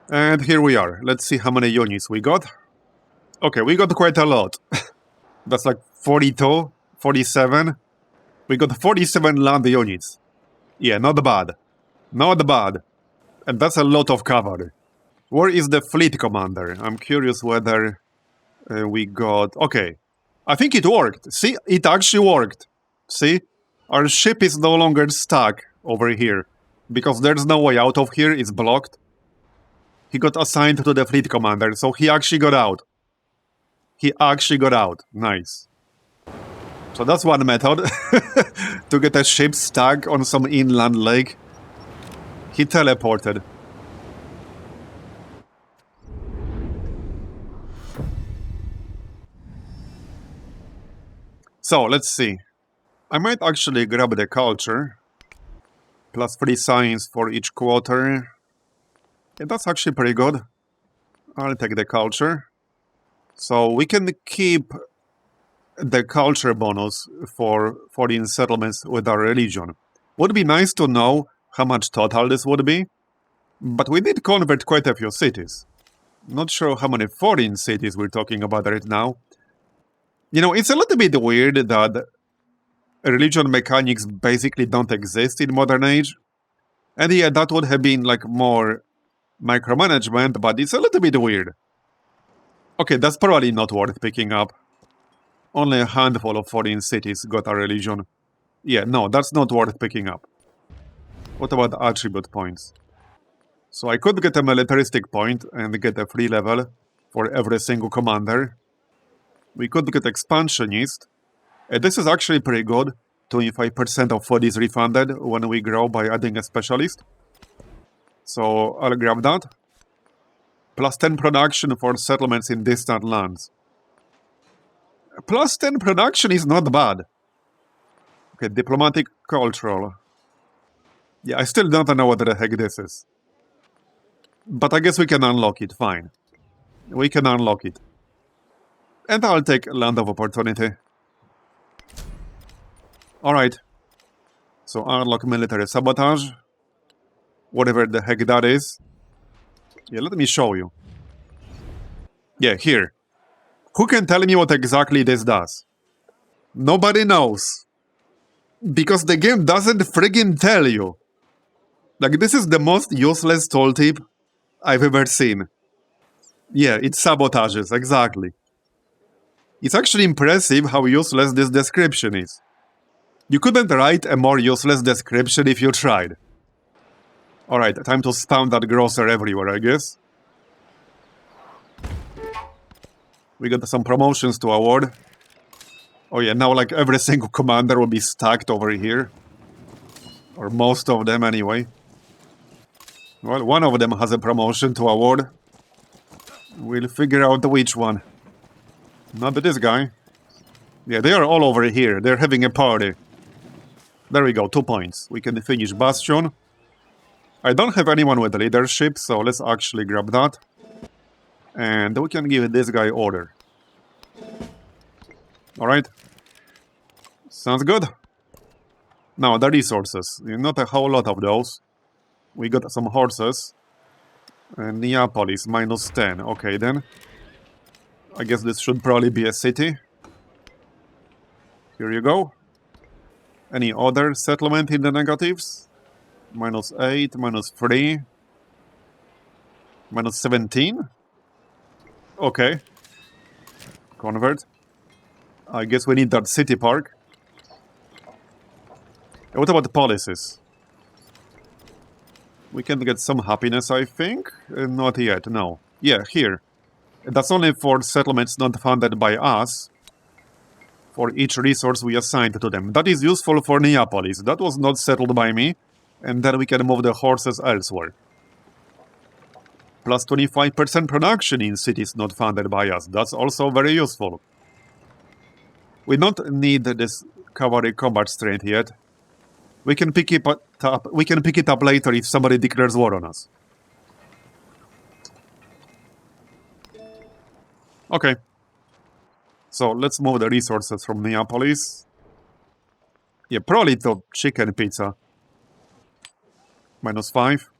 And here we are. Let's see how many units we got. Okay, we got quite a lot. That's like 42, 47. We got 47 land units. Yeah, not bad. Not bad. And that's a lot of cavalry. Where is the fleet commander? I'm curious whether we got... Okay. I think it worked. See, it actually worked. See? Our ship is no longer stuck over here. Because there's no way out of here, it's blocked. He got assigned to the fleet commander, so he actually got out. He actually got out. Nice. So that's one method. To get a ship stuck on some inland lake. He teleported. So, let's see. I might actually grab the culture. Plus 3 science for each quarter. Yeah, that's actually pretty good. I'll take the culture. So we can keep the culture bonus for foreign settlements with our religion. Would be nice to know how much total this would be. But we did convert quite a few cities. Not sure how many foreign cities we're talking about right now. You know, it's a little bit weird that religion mechanics basically don't exist in modern age. And yeah, that would have been like more micromanagement, but it's a little bit weird. Okay, that's probably not worth picking up. Only a handful of foreign cities got a religion. Yeah, no, that's not worth picking up. What about attribute points? So I could get a militaristic point and get a free level for every single commander. We could get expansionist. This is actually pretty good. 25% of food is refunded when we grow by adding a specialist. So I'll grab that. Plus 10 production for settlements in distant lands. Plus 10 production is not bad. Okay, diplomatic cultural. Yeah, I still don't know what the heck this is. But I guess we can unlock it, fine. We can unlock it. And I'll take land of opportunity. Alright. So unlock military sabotage. Whatever the heck that is. Yeah, let me show you. Yeah, here. Who can tell me what exactly this does? Nobody knows. Because the game doesn't friggin' tell you. Like, this is the most useless tooltip I've ever seen. Yeah, it sabotages, exactly. It's actually impressive how useless this description is. You couldn't write a more useless description if you tried. Alright, time to spam that grocer everywhere, I guess. We got some promotions to award. Oh yeah, now like every single commander will be stacked over here. Or most of them anyway. Well, one of them has a promotion to award. We'll figure out which one. Not this guy. Yeah, they are all over here. They're having a party. There we go, 2 points. We can finish Bastion. I don't have anyone with leadership, so let's actually grab that. And we can give this guy order. Alright. Sounds good. Now, the resources. Not a whole lot of those. We got some horses. And Neapolis, minus 10. Okay, then. I guess this should probably be a city. Here you go. Any other settlement in the negatives? Minus 8, minus 3. Minus 17? Okay. Convert. I guess we need that city park. What about the policies? We can get some happiness, I think. Not yet, no. Yeah, here. That's only for settlements not funded by us. For each resource we assigned to them. That is useful for Neapolis. That was not settled by me. And then we can move the horses elsewhere. Plus 25% production in cities not funded by us. That's also very useful. We don't need this cavalry combat strength yet. We can pick it up. We can pick it up later if somebody declares war on us. Okay. So let's move the resources from Neapolis. Yeah, probably to chicken pizza. Minus 5.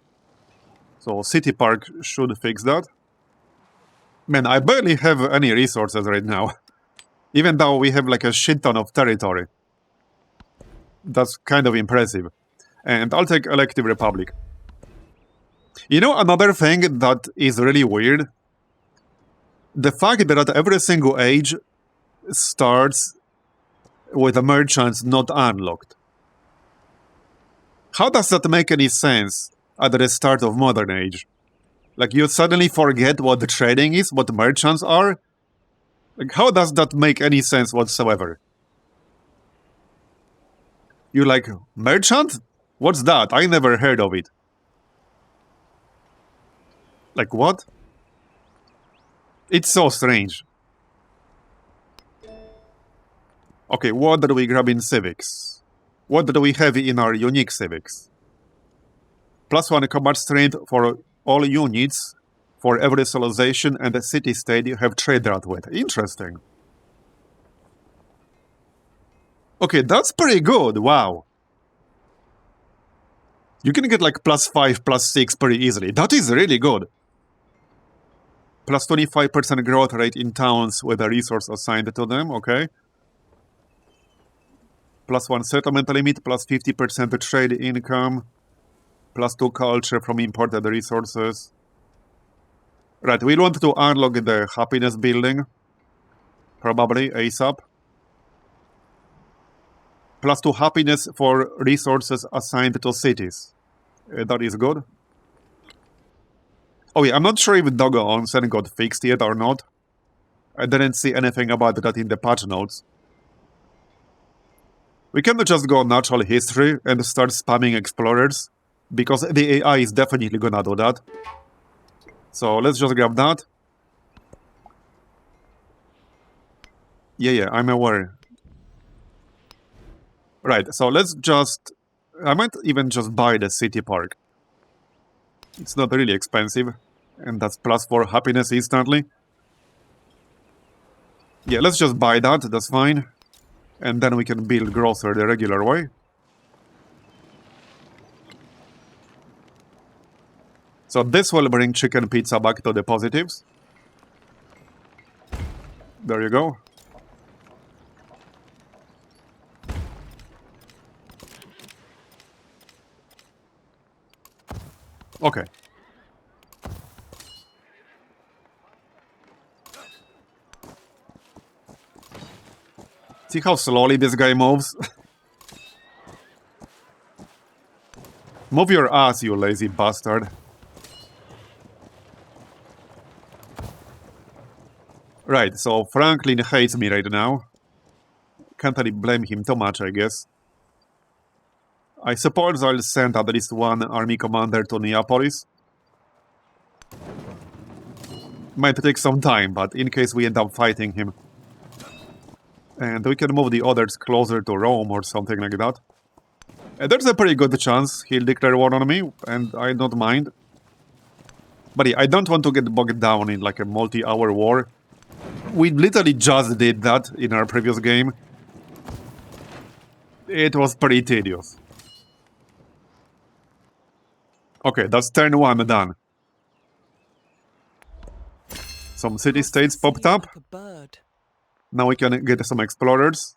So City Park should fix that. Man, I barely have any resources right now. Even though we have like a shit ton of territory. That's kind of impressive. And I'll take Elective Republic. You know another thing that is really weird? The fact that every single age starts with the merchants not unlocked. How does that make any sense at the start of modern age? Like you suddenly forget what the trading is, what merchants are? Like how does that make any sense whatsoever? You're like, merchant? What's that? I never heard of it. Like what? It's so strange. Okay, what did we grab in civics? What do we have in our unique civics? +1 combat strength for all units for every civilization and a city-state you have trade route with. Interesting. Okay, that's pretty good, wow. You can get like +5, +6 pretty easily. That is really good. +25% growth rate in towns with a resource assigned to them, okay. +1 settlement limit, +50% trade income, +2 culture from imported resources. Right, we want to unlock the happiness building, probably ASAP. +2 happiness for resources assigned to cities. That is good. Oh yeah, I'm not sure if Dogo Onsen got fixed yet or not. I didn't see anything about that in the patch notes. We can just go natural history and start spamming explorers, because the AI is definitely gonna do that. So let's just grab that. Yeah, I'm aware. Right, so let's just... I might even just buy the city park. It's not really expensive, and that's +4 happiness instantly. Yeah, let's just buy that, that's fine. And then we can build grocer the regular way. So this will bring chicken pizza back to the positives. There you go. Okay. See how slowly this guy moves? Move your ass, you lazy bastard. Right, so Franklin hates me right now. Can't really blame him too much, I guess. I suppose I'll send at least one army commander to Neapolis. Might take some time, but in case we end up fighting him. And we can move the others closer to Rome or something like that. And there's a pretty good chance he'll declare war on me, and I don't mind. But yeah, I don't want to get bogged down in like a multi-hour war. We literally just did that in our previous game. It was pretty tedious. Okay, that's turn 1 done. Some city-states popped up. Now we can get some explorers.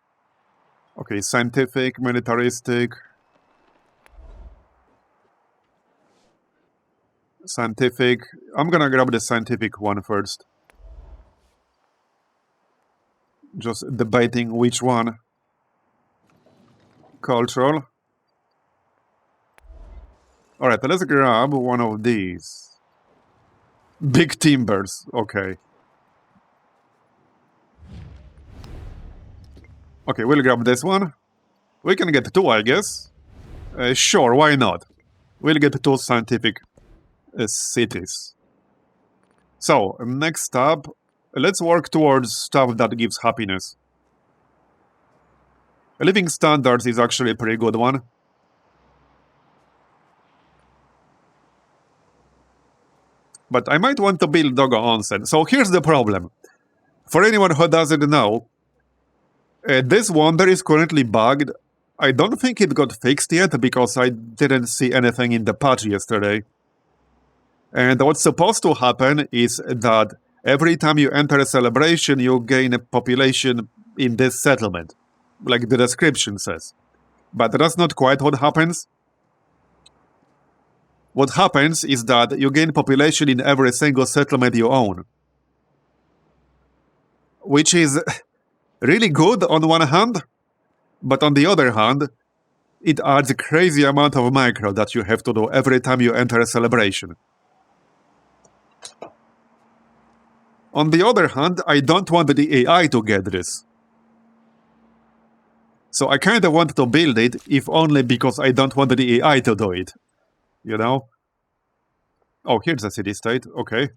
Okay, scientific, militaristic. Scientific. I'm gonna grab the scientific one first. Just debating which one. Cultural. Alright, let's grab one of these. Big timbers, okay. Okay, we'll grab this one. We can get 2, I guess. Sure, why not? We'll get 2 scientific cities. So, next up, let's work towards stuff that gives happiness. Living standards is actually a pretty good one. But I might want to build Dogo Onsen. So here's the problem. For anyone who doesn't know, this wonder is currently bugged. I don't think it got fixed yet because I didn't see anything in the patch yesterday. And what's supposed to happen is that every time you enter a celebration, you gain a population in this settlement, like the description says. But that's not quite what happens. What happens is that you gain population in every single settlement you own, which is really good on one hand, but on the other hand, it adds a crazy amount of micro that you have to do every time you enter a celebration. On the other hand, I don't want the AI to get this. So I kind of want to build it, if only because I don't want the AI to do it. You know? Oh, here's a city-state. Okay.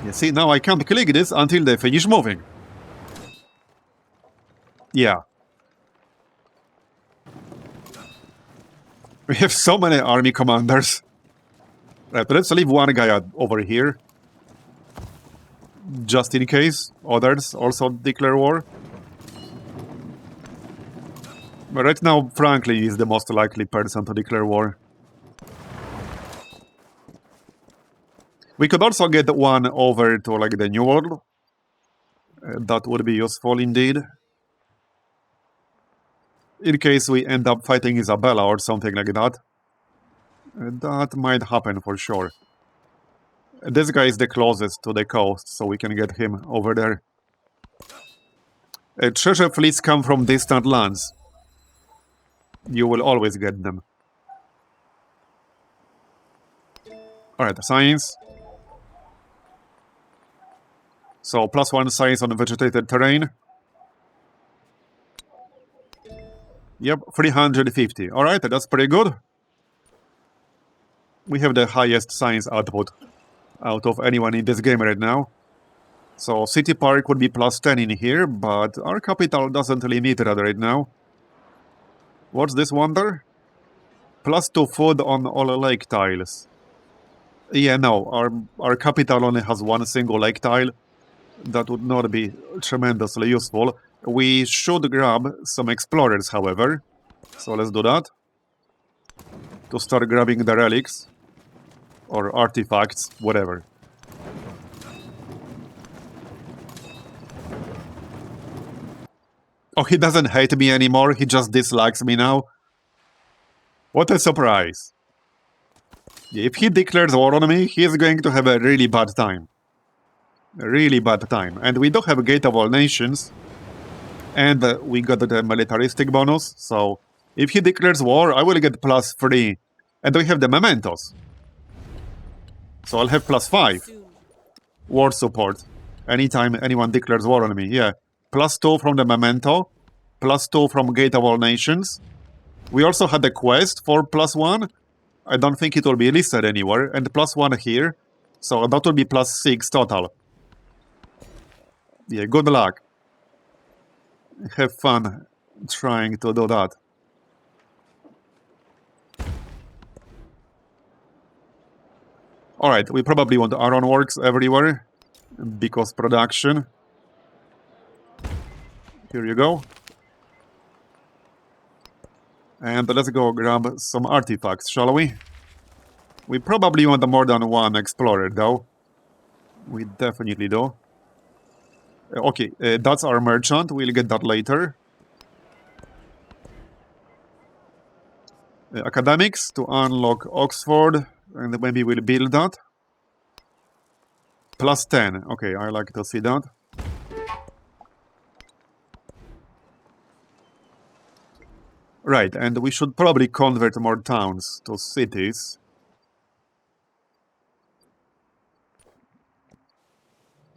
You see, now I can't click this until they finish moving. Yeah. We have so many army commanders. Right, let's leave one guy over here. Just in case others also declare war. But right now, Franklin is the most likely person to declare war. We could also get one over to like the New World. That would be useful indeed. In case we end up fighting Isabella or something like that. That might happen for sure. This guy is the closest to the coast, so we can get him over there. Treasure fleets come from distant lands. You will always get them. Alright, science. So, +1 science on vegetated terrain. Yep, 350. Alright, that's pretty good. We have the highest science output out of anyone in this game right now. So, City Park would be +10 in here, but our capital doesn't really need that right now. What's this wonder? +2 food on all lake tiles. Yeah, no, our capital only has one single lake tile. That would not be tremendously useful. We should grab some explorers, however. So let's do that. To start grabbing the relics. Or artifacts, whatever. Oh, he doesn't hate me anymore, he just dislikes me now. What a surprise. If he declares war on me, he is going to have a really bad time. A really bad time. And we do have a Gate of All Nations. And we got the militaristic bonus, so if he declares war, I will get +3. And we have the mementos. So I'll have +5. War support. Anytime anyone declares war on me, yeah. +2 from the memento. +2 from Gate of All Nations. We also had a quest for +1. I don't think it will be listed anywhere. And +1 here. So that will be +6 total. Yeah, good luck. Have fun trying to do that. Alright, we probably want ironworks everywhere, because production. Here you go. And let's go grab some artifacts, shall we? We probably want more than one explorer, though. We definitely do. Okay, that's our merchant. We'll get that later. Academics to unlock Oxford, and maybe we'll build that. +10. Okay, I like to see that. Right, and we should probably convert more towns to cities.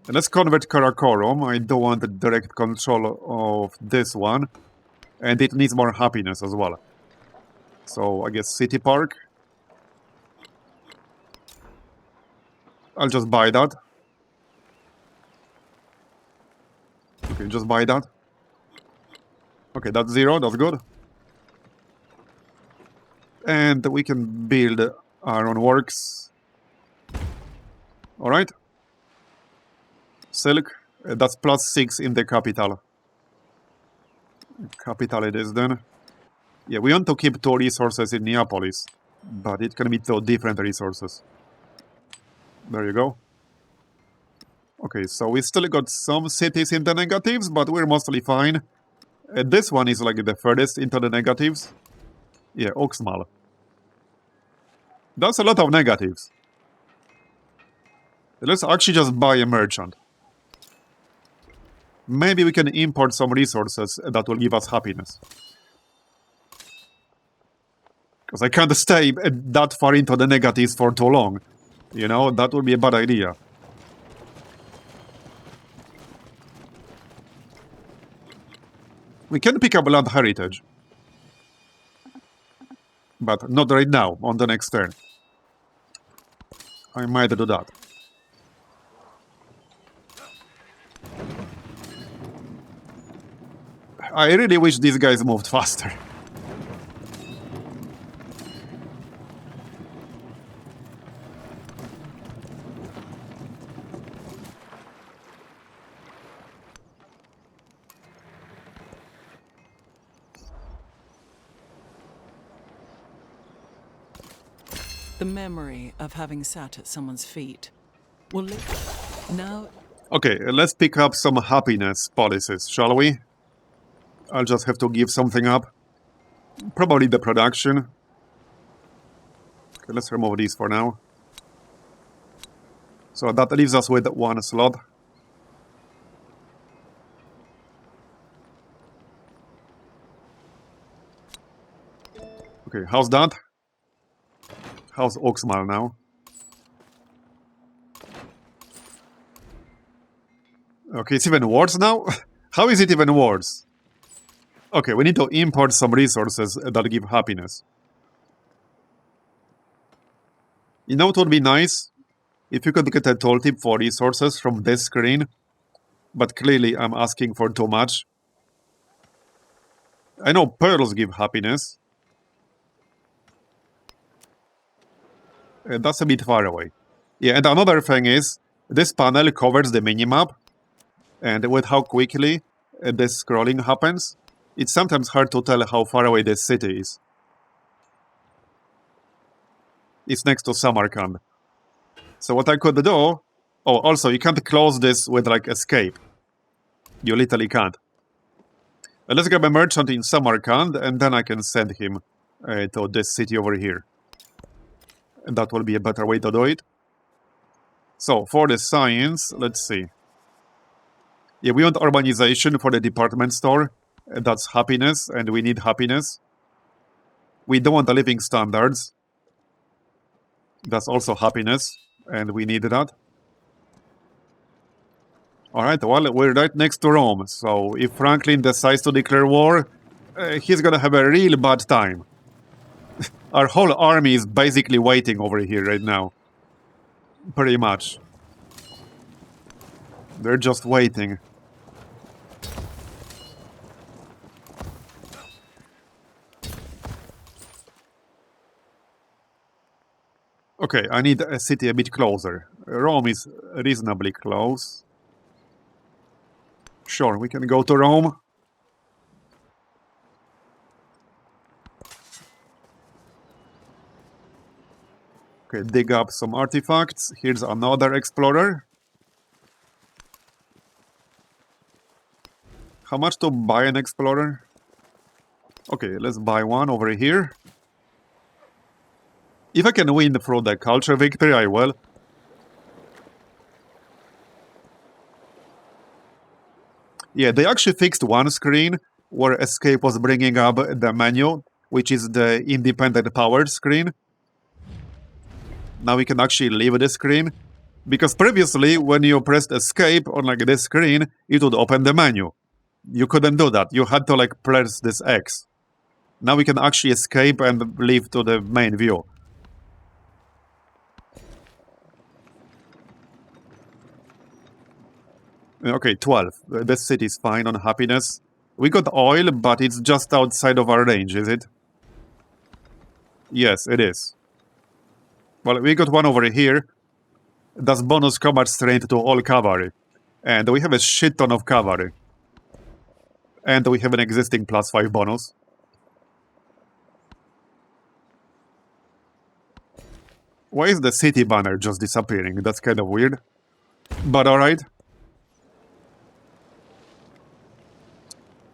Let's convert Karakorum. I don't want the direct control of this one. And it needs more happiness as well. So, I guess City Park. I'll just buy that. Okay, just buy that. Okay, that's 0, that's good. And we can build ironworks. Alright. Silk, that's +6 in the capital. Capital it is then. Yeah, we want to keep 2 resources in Neapolis, but it can be 2 different resources. There you go. Okay, so we still got some cities in the negatives, but we're mostly fine. This one is like the furthest into the negatives. Yeah, Oxmal. That's a lot of negatives. Let's actually just buy a merchant. Maybe we can import some resources that will give us happiness. Because I can't stay that far into the negatives for too long. You know, that would be a bad idea. We can pick up land heritage. But not right now, on the next turn. I might do that. I really wish these guys moved faster. The memory of having sat at someone's feet will live. Now. Okay, let's pick up some happiness policies, shall we? I'll just have to give something up. Probably the production. Okay, let's remove these for now. So that leaves us with 1 slot. Okay, how's that? How's Oxmal now? Okay, it's even worse now? How is it even worse? Okay, we need to import some resources that give happiness. You know what would be nice? If you could get a tooltip for resources from this screen. But clearly I'm asking for too much. I know pearls give happiness. That's a bit far away. Yeah, and another thing is, this panel covers the minimap. And with how quickly this scrolling happens, it's sometimes hard to tell how far away this city is. It's next to Samarkand. So what I could do... Oh, also, you can't close this with, like, escape. You literally can't. Let's grab a merchant in Samarkand, and then I can send him to this city over here. And that will be a better way to do it. So, for the science, let's see. Yeah, we want urbanization for the department store. That's happiness, and we need happiness. We don't want the living standards. That's also happiness, and we need that. Alright, well, we're right next to Rome, so if Franklin decides to declare war, he's gonna have a real bad time. Our whole army is basically waiting over here right now. Pretty much. They're just waiting. Okay, I need a city a bit closer. Rome is reasonably close. Sure, we can go to Rome. Okay, dig up some artifacts. Here's another explorer. How much to buy an explorer? Okay, let's buy one over here. If I can win through the culture victory, I will. Yeah, they actually fixed one screen where Escape was bringing up the menu, which is the independent powered screen. Now we can actually leave the screen. Because previously, when you pressed Escape on like this screen, it would open the menu. You couldn't do that. You had to like press this X. Now we can actually escape and leave to the main view. Okay, 12. This city is fine on happiness. We got oil, but it's just outside of our range, is it? Yes, it is. Well, we got one over here. That's bonus combat strength to all cavalry. And we have a shit ton of cavalry. And we have an existing +5 bonus. Why is the city banner just disappearing? That's kind of weird. But alright.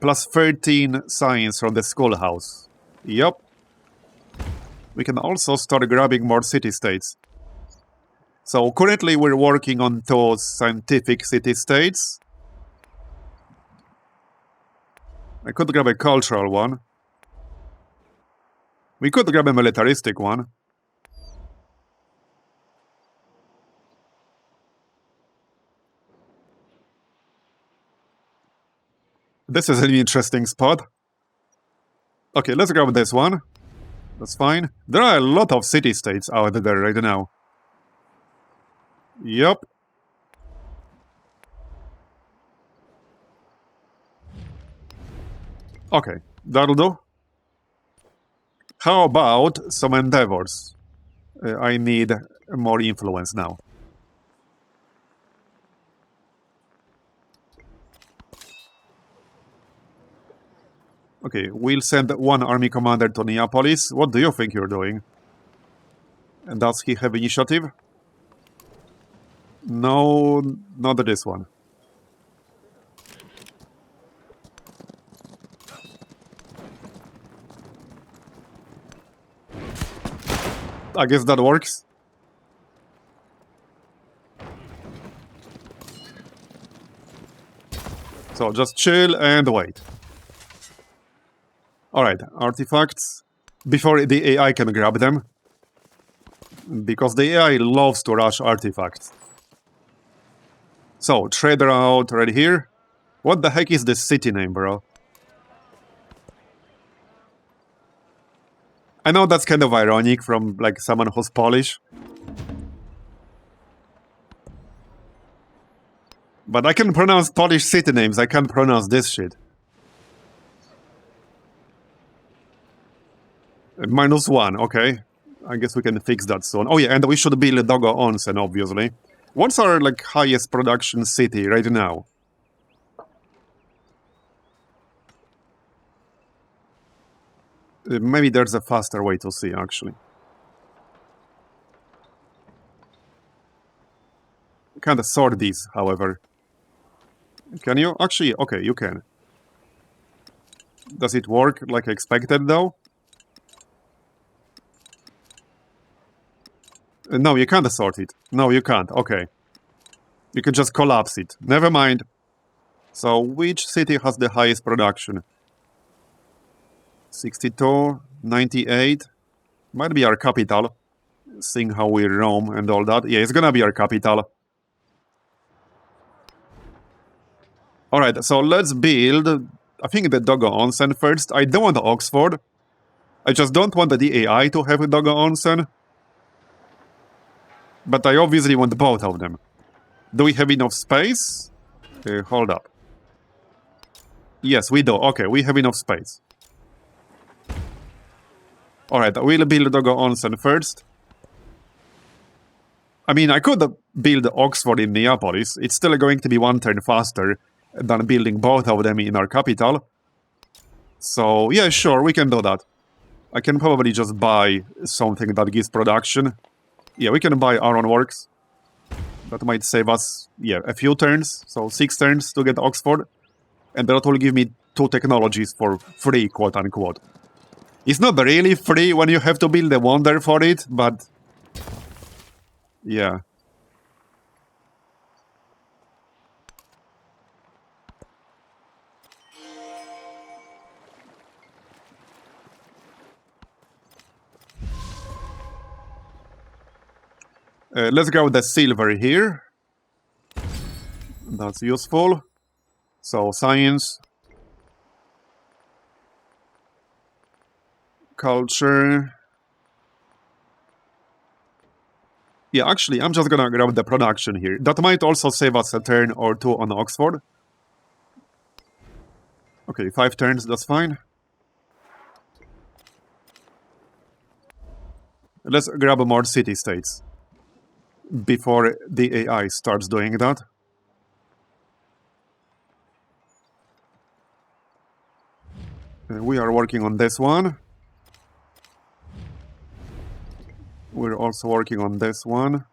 +13 science from the schoolhouse. Yup. We can also start grabbing more city-states. So currently we're working on those scientific city-states. I could grab a cultural one. We could grab a militaristic one. This is an interesting spot. Okay, let's grab this one. That's fine. There are a lot of city-states out there right now. Yup. Okay, that'll do. How about some endeavors? I need more influence now. Okay, we'll send one army commander to Neapolis. What do you think you're doing? And does he have initiative? No, not this one. I guess that works. So just chill and wait. Alright, artifacts. Before the AI can grab them. Because the AI loves to rush artifacts. So, trader out right here. What the heck is this city name, bro? I know that's kind of ironic from, like, someone who's Polish. But I can pronounce Polish city names, I can't pronounce this shit. -1, okay. I guess we can fix that soon. Oh yeah, and we should build Dogo Onsen, obviously. What's our, like, highest production city right now? Maybe there's a faster way to see, actually. Can't sort these, however. Can you? Actually, okay, you can. Does it work like expected, though? No, you can't sort it. No, you can't. Okay. You can just collapse it. Never mind. So, which city has the highest production? 62, 98. Might be our capital. Seeing how we roam and all that. Yeah, it's gonna be our capital. Alright, so let's build, I think, the Dogo Onsen first. I don't want Oxford. I just don't want the AI to have a Dogo Onsen. But I obviously want both of them. Do we have enough space? Hold up. Yes, we do. Okay, we have enough space. Alright, we'll build Dogo Onsen first. I mean, I could build Oxford in Neapolis. It's still going to be one turn faster than building both of them in our capital. So, yeah, sure, we can do that. I can probably just buy something that gives production. Yeah, we can buy Iron Works. That might save us, yeah, a few turns. So 6 turns to get Oxford. And that will give me 2 technologies for free, quote-unquote. It's not really free when you have to build a wonder for it, but... yeah. Let's go with the silver here. That's useful. So, science. Culture. Yeah, actually, I'm just gonna grab the production here. That might also save us a turn or 2 on Oxford. Okay, 5 turns, that's fine. Let's grab more city-states before the AI starts doing that. We are working on this one. We're also working on this one.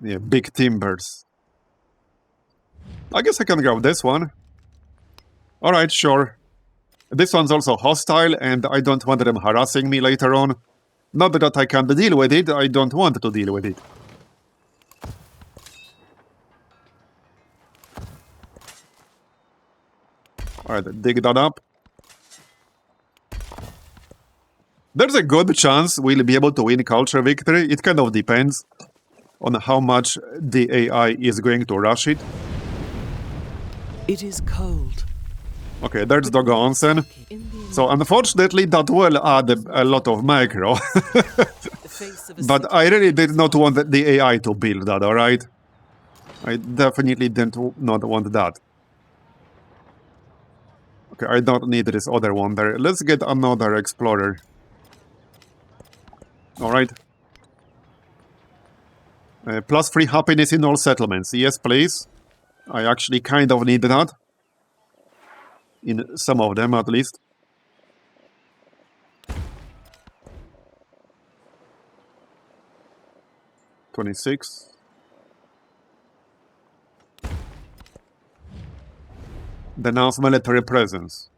Yeah, big timbers. I guess I can grab this one. Alright, sure. This one's also hostile, and I don't want them harassing me later on. Not that I can't deal with it, I don't want to deal with it. Alright, dig that up. There's a good chance we'll be able to win culture victory. It kind of depends on how much the AI is going to rush it. It is cold. Okay, there's Dog Onsen. So unfortunately that will add a lot of macro. But I really did not want the AI to build that, alright? I definitely did not want that. Okay, I don't need this other one there. Let's get another explorer. Alright. Plus 3 happiness in all settlements. Yes, please. I actually kind of need that. In some of them, at least. $26. Denounce military presence.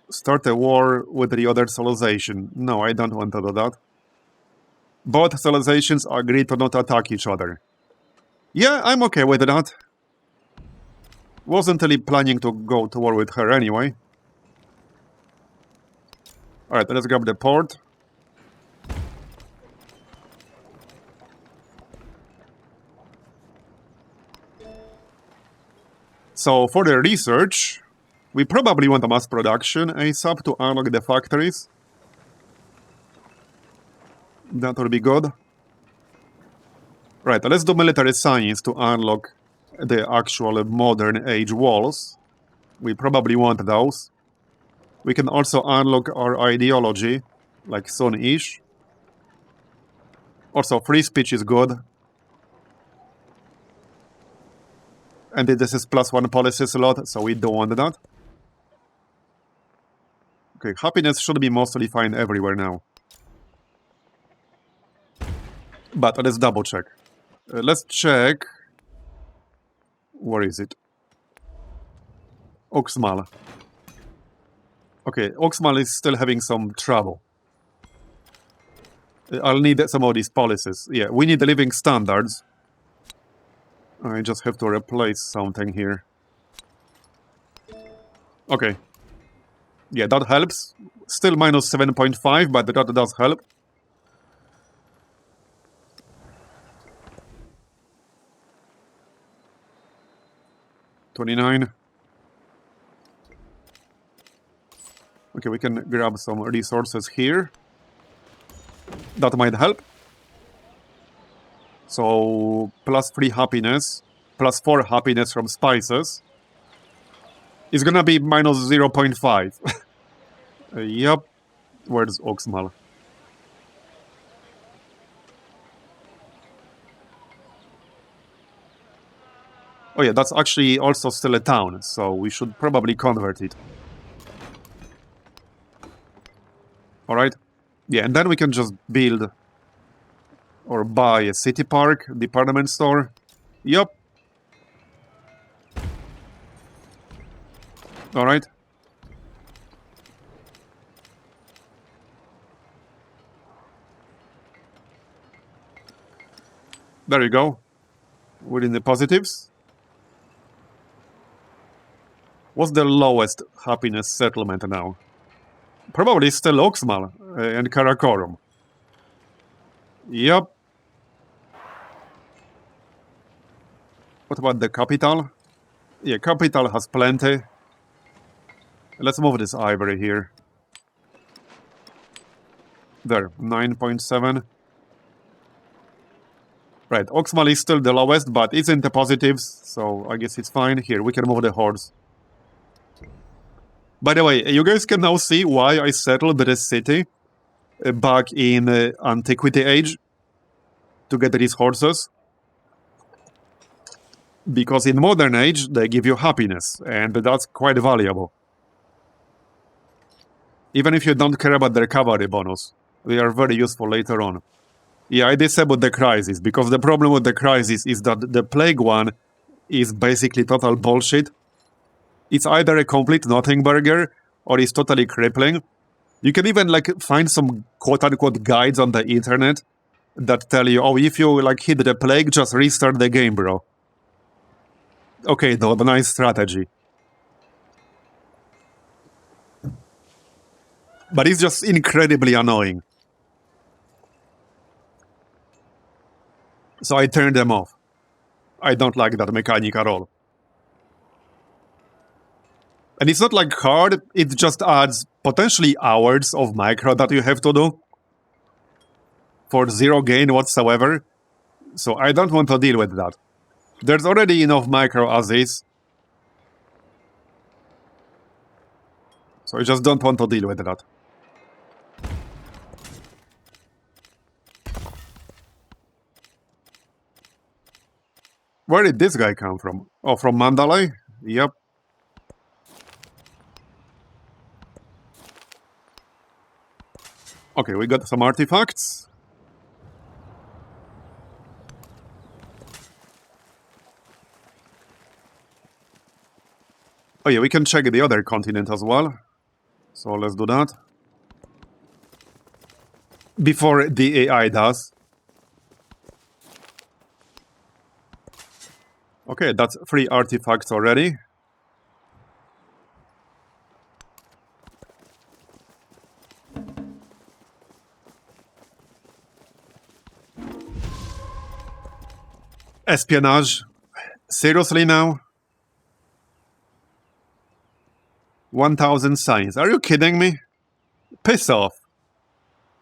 Start a war with the other civilization. No, I don't want to do that. Both civilizations agree to not attack each other. Yeah, I'm okay with that. Wasn't really planning to go to war with her anyway. Alright, let's grab the port. So, for the research, we probably want a mass production ASAP to unlock the factories. That will be good. Right, let's do military science to unlock the actual modern age walls. We probably want those. We can also unlock our ideology, like soon-ish. Also, free speech is good. And this is +1 policy slot, so we don't want that. Okay, happiness should be mostly fine everywhere now. But let's double check. Let's check. Where is it? Oxmal. Okay, Oxmal is still having some trouble. I'll need some of these policies. Yeah, we need the living standards. I just have to replace something here. Okay. Yeah, that helps. Still minus 7.5, but that does help. $29. Okay, we can grab some resources here. That might help. So, +3 happiness, +4 happiness from spices. It's gonna be minus 0.5. Yep. Where's Oxmal? Oh yeah, that's actually also still a town, so we should probably convert it. Alright. Yeah, and then we can just build or buy a city park, department store. Yup. Alright. There you go. We're in the positives. What's the lowest happiness settlement now? Probably still Oxmal and Karakorum. Yup. What about the capital? Yeah, capital has plenty. Let's move this ivory here. There, 9.7. Right, Oxmal is still the lowest, but it's in the positives, so I guess it's fine. Here, we can move the horse. By the way, you guys can now see why I settled this city back in Antiquity Age to get these horses. Because in modern age, they give you happiness, and that's quite valuable. Even if you don't care about the recovery bonus, they are very useful later on. Yeah, I disabled the crisis, because the problem with the crisis is that the plague one is basically total bullshit. It's either a complete nothing burger, or it's totally crippling. You can even find some quote-unquote guides on the internet that tell you, oh, if you hit the plague, just restart the game, bro. Okay, though, nice strategy. But it's just incredibly annoying. So I turned them off. I don't like that mechanic at all. And it's not hard, it just adds potentially hours of micro that you have to do for zero gain whatsoever. So I don't want to deal with that. There's already enough micro as is. So I just don't want to deal with that. Where did this guy come from? Oh, from Mandalay? Yep. Okay, we got some artifacts. Oh yeah, we can check the other continent as well. So let's do that. Before the AI does. Okay, that's 3 artifacts already. Espionage. Seriously now? 1000 signs. Are you kidding me? Piss off.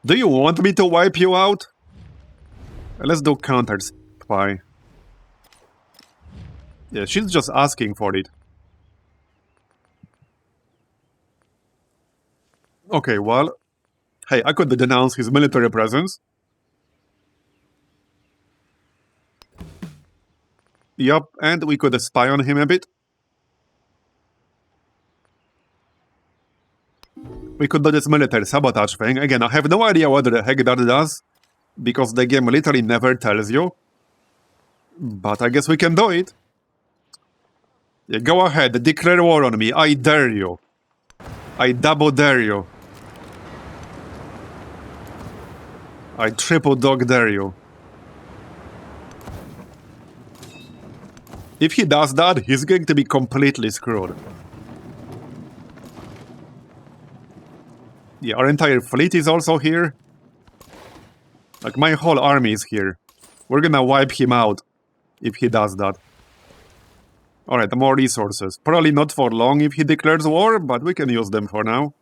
Do you want me to wipe you out? Let's do counter spy. Yeah, she's just asking for it. Okay, well... Hey, I could denounce his military presence. Yup, and we could spy on him a bit. We could do this military sabotage thing. Again, I have no idea what the heck that does, because the game literally never tells you. But I guess we can do it. Yeah, go ahead, declare war on me. I dare you. I double dare you. I triple dog dare you. If he does that, he's going to be completely screwed. Yeah, our entire fleet is also here. My whole army is here. We're gonna wipe him out if he does that. Alright, more resources. Probably not for long if he declares war, but we can use them for now.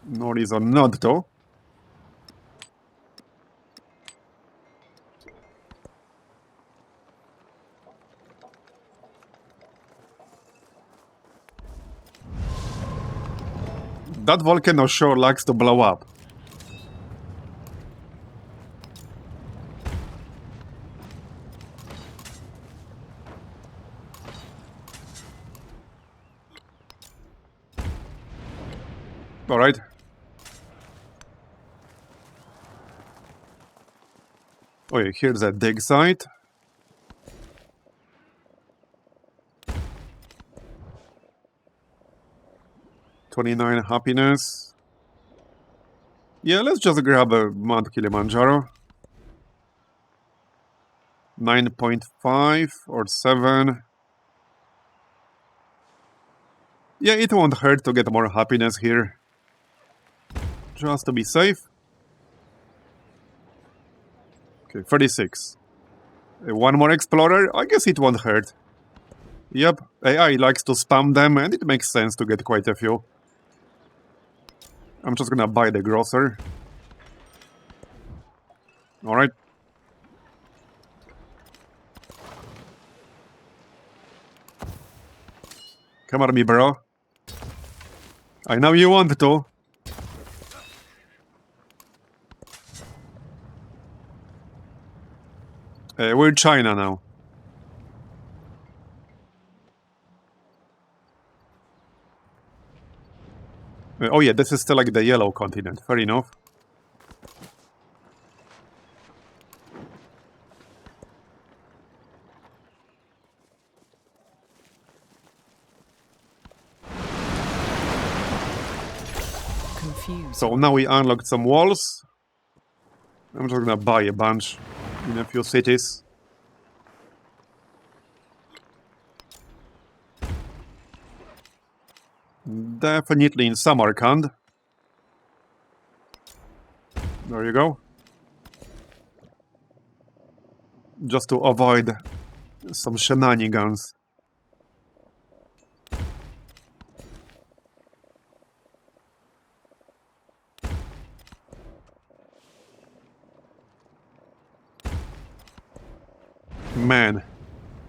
No reason not to. That volcano sure likes to blow up. Alright. Oh yeah, here's a dig site. $29 happiness. Yeah, let's just grab a Mount Kilimanjaro. 9.5 or 7. Yeah, it won't hurt to get more happiness here. Just to be safe. Okay, 36. One more explorer? I guess it won't hurt. Yep, AI likes to spam them, and it makes sense to get quite a few. I'm just gonna buy the grocer. Alright. Come at me, bro. I know you want to. We're China now. Oh yeah, this is still like the yellow continent. Fair enough. Confused. So now we unlocked some walls. I'm just gonna buy a bunch in a few cities. Definitely in Samarkand. There you go. Just to avoid some shenanigans. Man,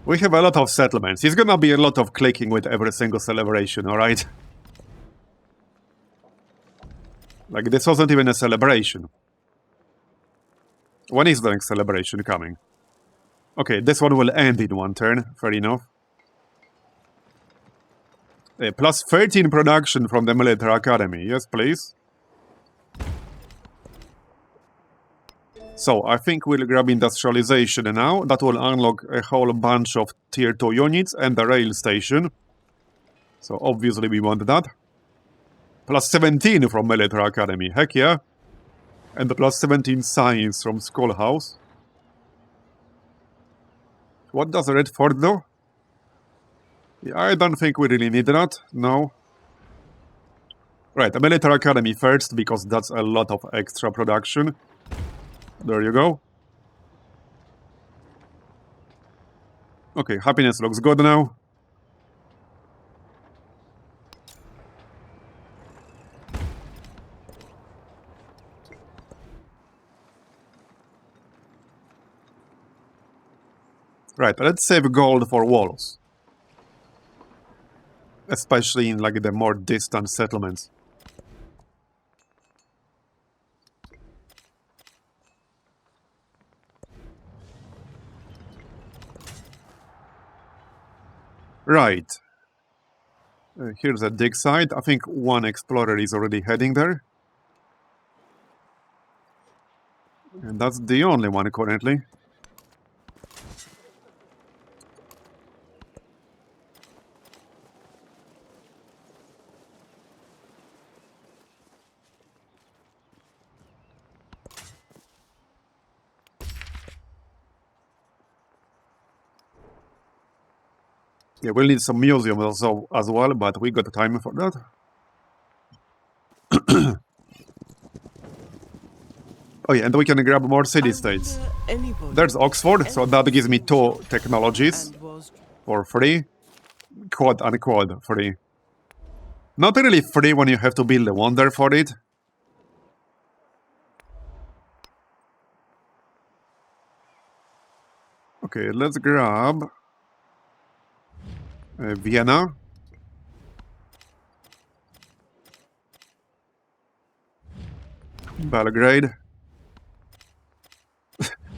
we have a lot of settlements. It's gonna be a lot of clicking with every single celebration, alright? Like, this wasn't even a celebration. When is the next celebration coming? Okay, this one will end in one turn. Fair enough. Plus 13 production from the military academy. Yes, please. So, I think we'll grab industrialization now. That will unlock a whole bunch of tier 2 units and the rail station. So, obviously we want that. Plus 17 from military academy. Heck yeah. And the plus 17 science from schoolhouse. What does Red Fort do? Yeah, I don't think we really need that. No. Right, the military academy first, because that's a lot of extra production. There you go. Okay, happiness looks good now. Right, let's save gold for walls. Especially in like the more distant settlements. Right. Here's a dig site. I think one explorer is already heading there. And that's the only one currently. Yeah, we'll need some museums also as well, but we got time for that. Oh yeah, and we can grab more city-states. There's Oxford, so that gives me 2 technologies for free. Quad and quad free. Not really free when you have to build a wonder for it. Okay, let's grab Vienna. Belgrade.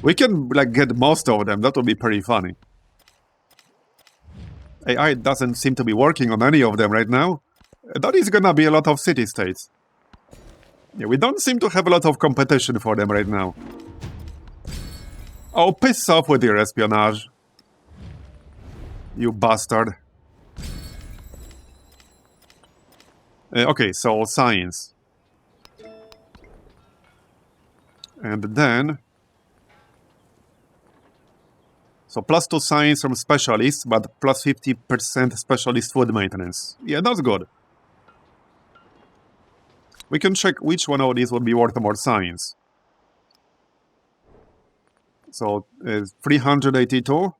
We can like get most of them. That would be pretty funny. AI doesn't seem to be working on any of them right now. That is gonna be a lot of city-states. Yeah, we don't seem to have a lot of competition for them right now. Oh, piss off with your espionage. You bastard. Okay, so science. And then... So plus 2 science from specialists, but plus 50% specialist food maintenance. Yeah, that's good. We can check which one of these would be worth more science. So, 382.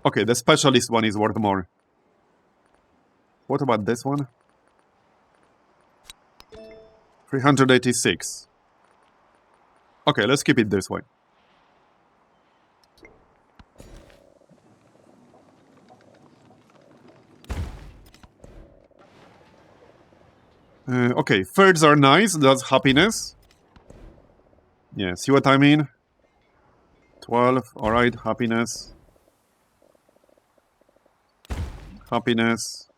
Okay, the specialist one is worth more. What about this one? 386. Okay, let's keep it this way. Okay, thirds are nice, that's happiness. Yeah, see what I mean? 12, alright, happiness. Happiness.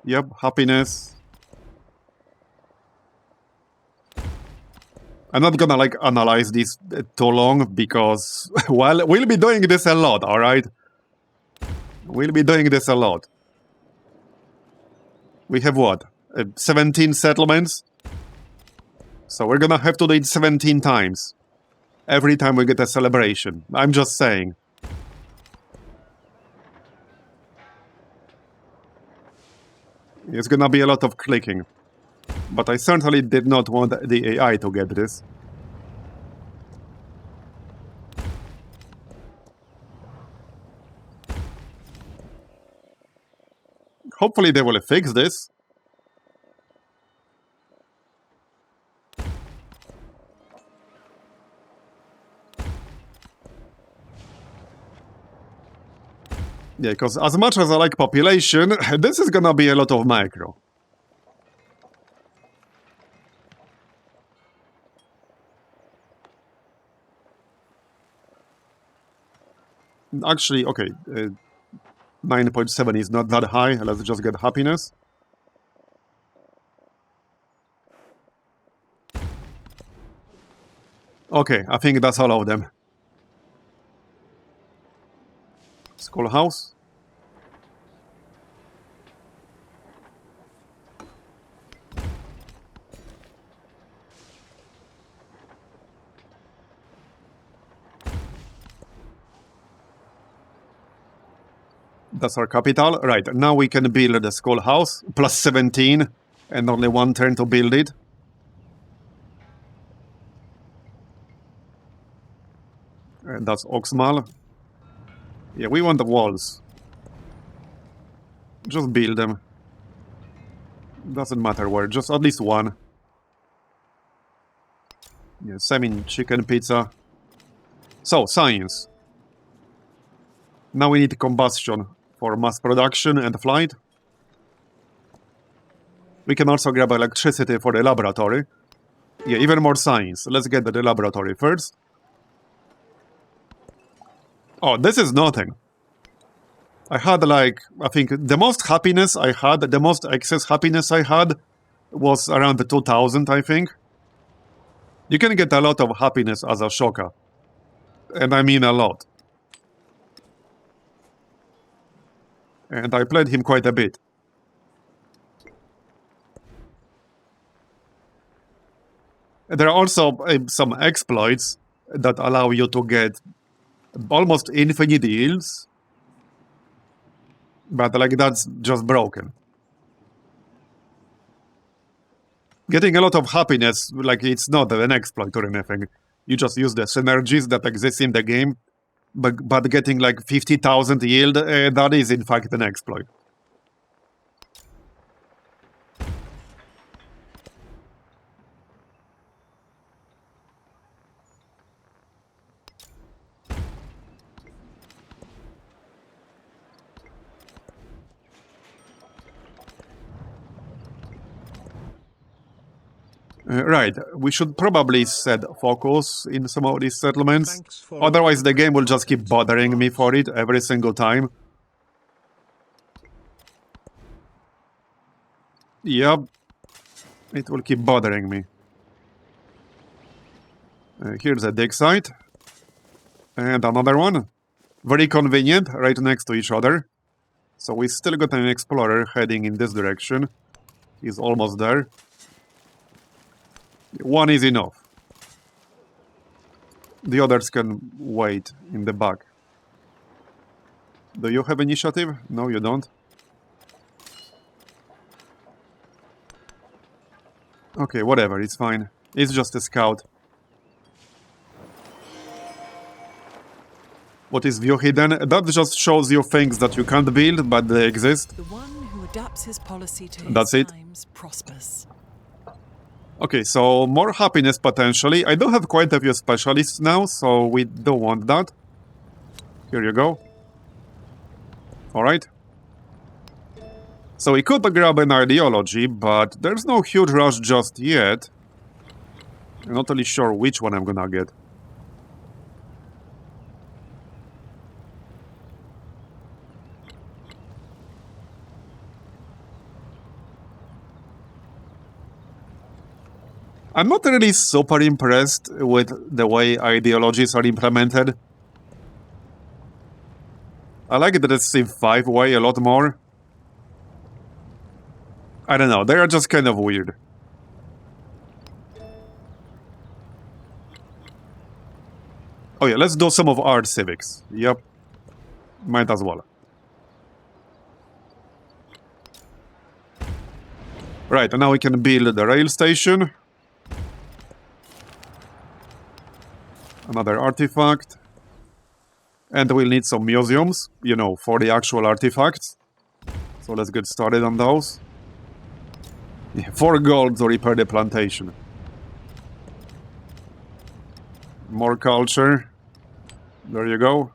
Yep, happiness. I'm not gonna like analyze this too long because, well, we'll be doing this a lot, alright? We'll be doing this a lot. We have what? 17 settlements? So we're gonna have to do it 17 times. Every time we get a celebration. I'm just saying. It's gonna be a lot of clicking. But I certainly did not want the AI to get this. Hopefully they will fix this. Yeah, because as much as I like population, this is gonna be a lot of micro. Actually, okay, 9.7 is not that high. Let's just get happiness. Okay, I think that's all of them. Schoolhouse. That's our capital. Right, now we can build the schoolhouse. Plus 17, and only one turn to build it. And that's Oxmal. Yeah, we want the walls. Just build them. Doesn't matter where, just at least one. Yes, I mean chicken pizza. So, science. Now we need combustion for mass production and flight. We can also grab electricity for the laboratory. Yeah, even more science. Let's get the laboratory first. Oh, this is nothing. I had like, I think the most happiness I had, the most excess happiness I had was around the 2000, I think. You can get a lot of happiness as a Shoka. And I mean a lot. And I played him quite a bit. There are also some exploits that allow you to get almost infinite yields. But like that's just broken. Getting a lot of happiness, like it's not an exploit or anything. You just use the synergies that exist in the game. But getting like 50,000 yield, that is in fact an exploit. Right, we should probably set focus in some of these settlements. Otherwise the game will just keep bothering me for it every single time. Yep, it will keep bothering me. Here's a dig site. And another one. Very convenient, right next to each other. So we still got an explorer heading in this direction. He's almost there. One is enough. The others can wait in the back. Do you have initiative? No, you don't. Okay, whatever, it's fine. It's just a scout. What is view hidden? That just shows you things that you can't build, but they exist. The one who adapts his policy to That's his it. times prospers. Okay, so more happiness potentially. I do have quite a few specialists now, so we don't want that. Here you go. Alright. So we could grab an ideology, but there's no huge rush just yet. I'm not really sure which one I'm gonna get. I'm not really super impressed with the way ideologies are implemented. I like the Civ 5 way a lot more. I don't know, they are just kind of weird. Oh yeah, let's do some of our civics. Yep, might as well. Right, and now we can build the rail station. Another artifact. And we'll need some museums, you know, for the actual artifacts. So let's get started on those. Yeah, 4 gold to repair the plantation. More culture. There you go.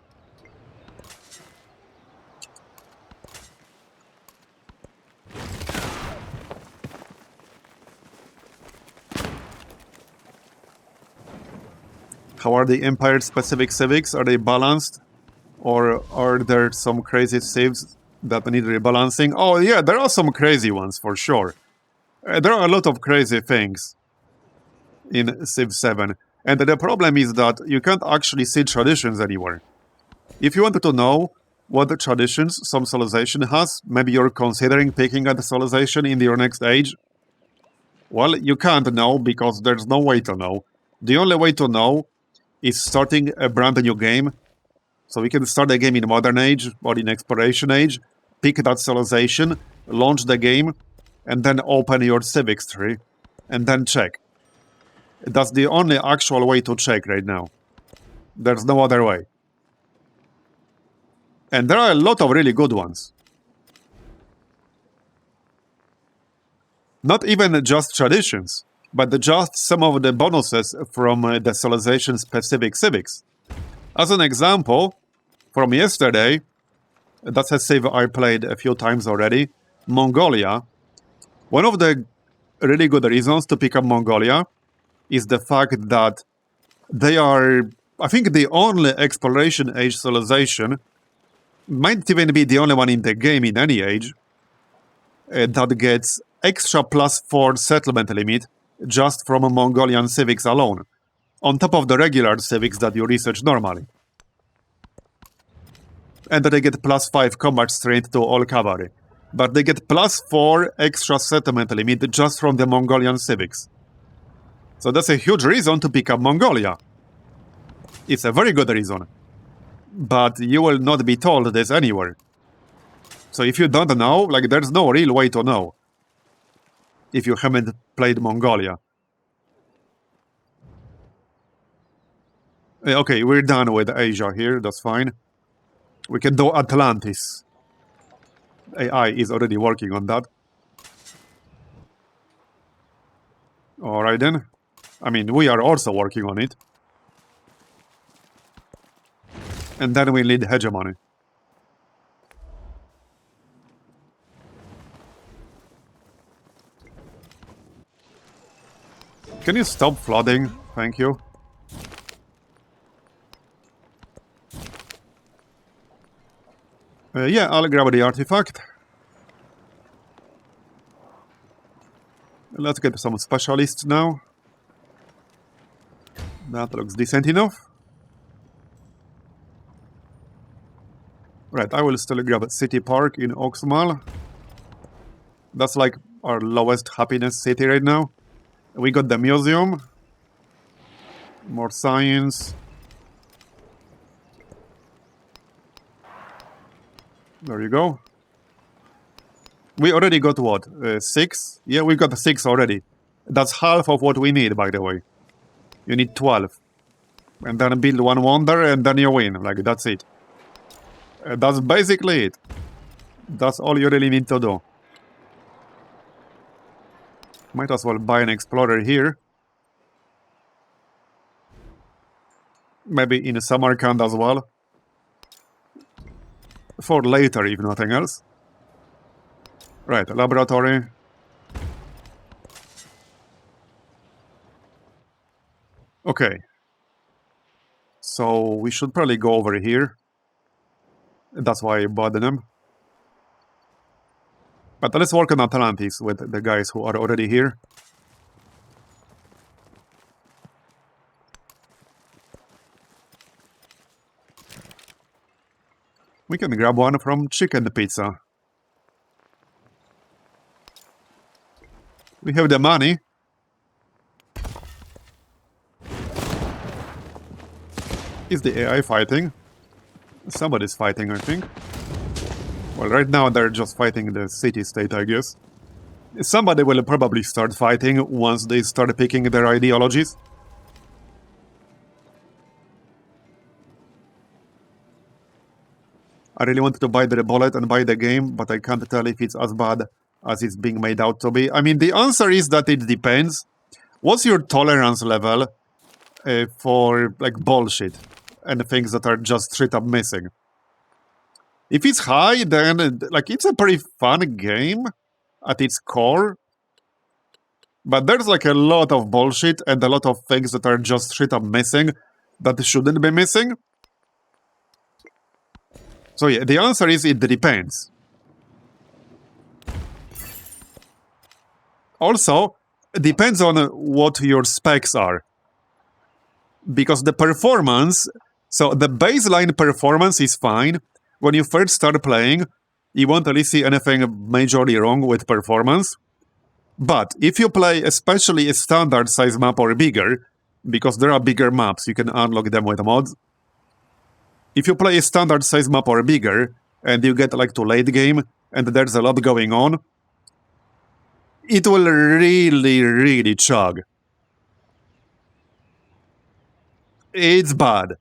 How are the Empire-specific civics? Are they balanced? Or are there some crazy civs that need rebalancing? Oh yeah, there are some crazy ones, for sure. There are a lot of crazy things in Civ 7. And the problem is that you can't actually see traditions anywhere. If you wanted to know what the traditions some civilization has, maybe you're considering picking a civilization in your next age, well, you can't know because there's no way to know. The only way to know is starting a brand new game. So we can start a game in Modern Age or in Exploration Age, pick that civilization, launch the game, and then open your civics tree, and then check. That's the only actual way to check right now. There's no other way. And there are a lot of really good ones. Not even just traditions, but just some of the bonuses from the civilization-specific civics. As an example, from yesterday, that's a civ I played a few times already, Mongolia. One of the really good reasons to pick up Mongolia is the fact that they are, I think, the only exploration age civilization, might even be the only one in the game in any age, that gets extra +4 settlement limit just from Mongolian civics alone, on top of the regular civics that you research normally. And they get +5 combat strength to all cavalry. But they get +4 extra settlement limit just from the Mongolian civics. So that's a huge reason to pick up Mongolia. It's a very good reason. But you will not be told this anywhere. So if you don't know, like, there's no real way to know. If you haven't played Mongolia. Okay, we're done with Asia here, that's fine. We can do Atlantis. AI is already working on that. Alright then. I mean, we are also working on it. And then we need hegemony. Can you stop flooding? Thank you. Yeah, I'll grab the artifact. Let's get some specialists now. That looks decent enough. Right, I will still grab City Park in Oxmal. That's like our lowest happiness city right now. We got the museum. More science. There you go. We already got what? 6? Yeah, we got 6 already. That's half of what we need, by the way. You need 12. And then build one wonder and then you win. Like, that's it. That's basically it. That's all you really need to do. Might as well buy an explorer here. Maybe in Samarkand as well. For later, if nothing else. Right, laboratory. Okay. So we should probably go over here. That's why I bought them. But let's work on Atlantis with the guys who are already here. We can grab one from Chicken Pizza. We have the money. Is the AI fighting? Somebody's fighting, I think. Well, right now they're just fighting the city-state, I guess. Somebody will probably start fighting once they start picking their ideologies. I really wanted to buy the bullet and buy the game, but I can't tell if it's as bad as it's being made out to be. I mean, the answer is that it depends. What's your tolerance level for, like, bullshit and things that are just straight up missing? If it's high, then, like, it's a pretty fun game at its core. But there's, like, a lot of bullshit and a lot of things that are just straight up missing that shouldn't be missing. So yeah, the answer is it depends. Also, it depends on what your specs are. Because the performance, so the baseline performance is fine. When you first start playing, you won't really see anything majorly wrong with performance. But if you play especially a standard size map or bigger, because there are bigger maps, you can unlock them with mods. If you play a standard size map or bigger, and you get like to late game, and there's a lot going on, it will really chug. It's bad.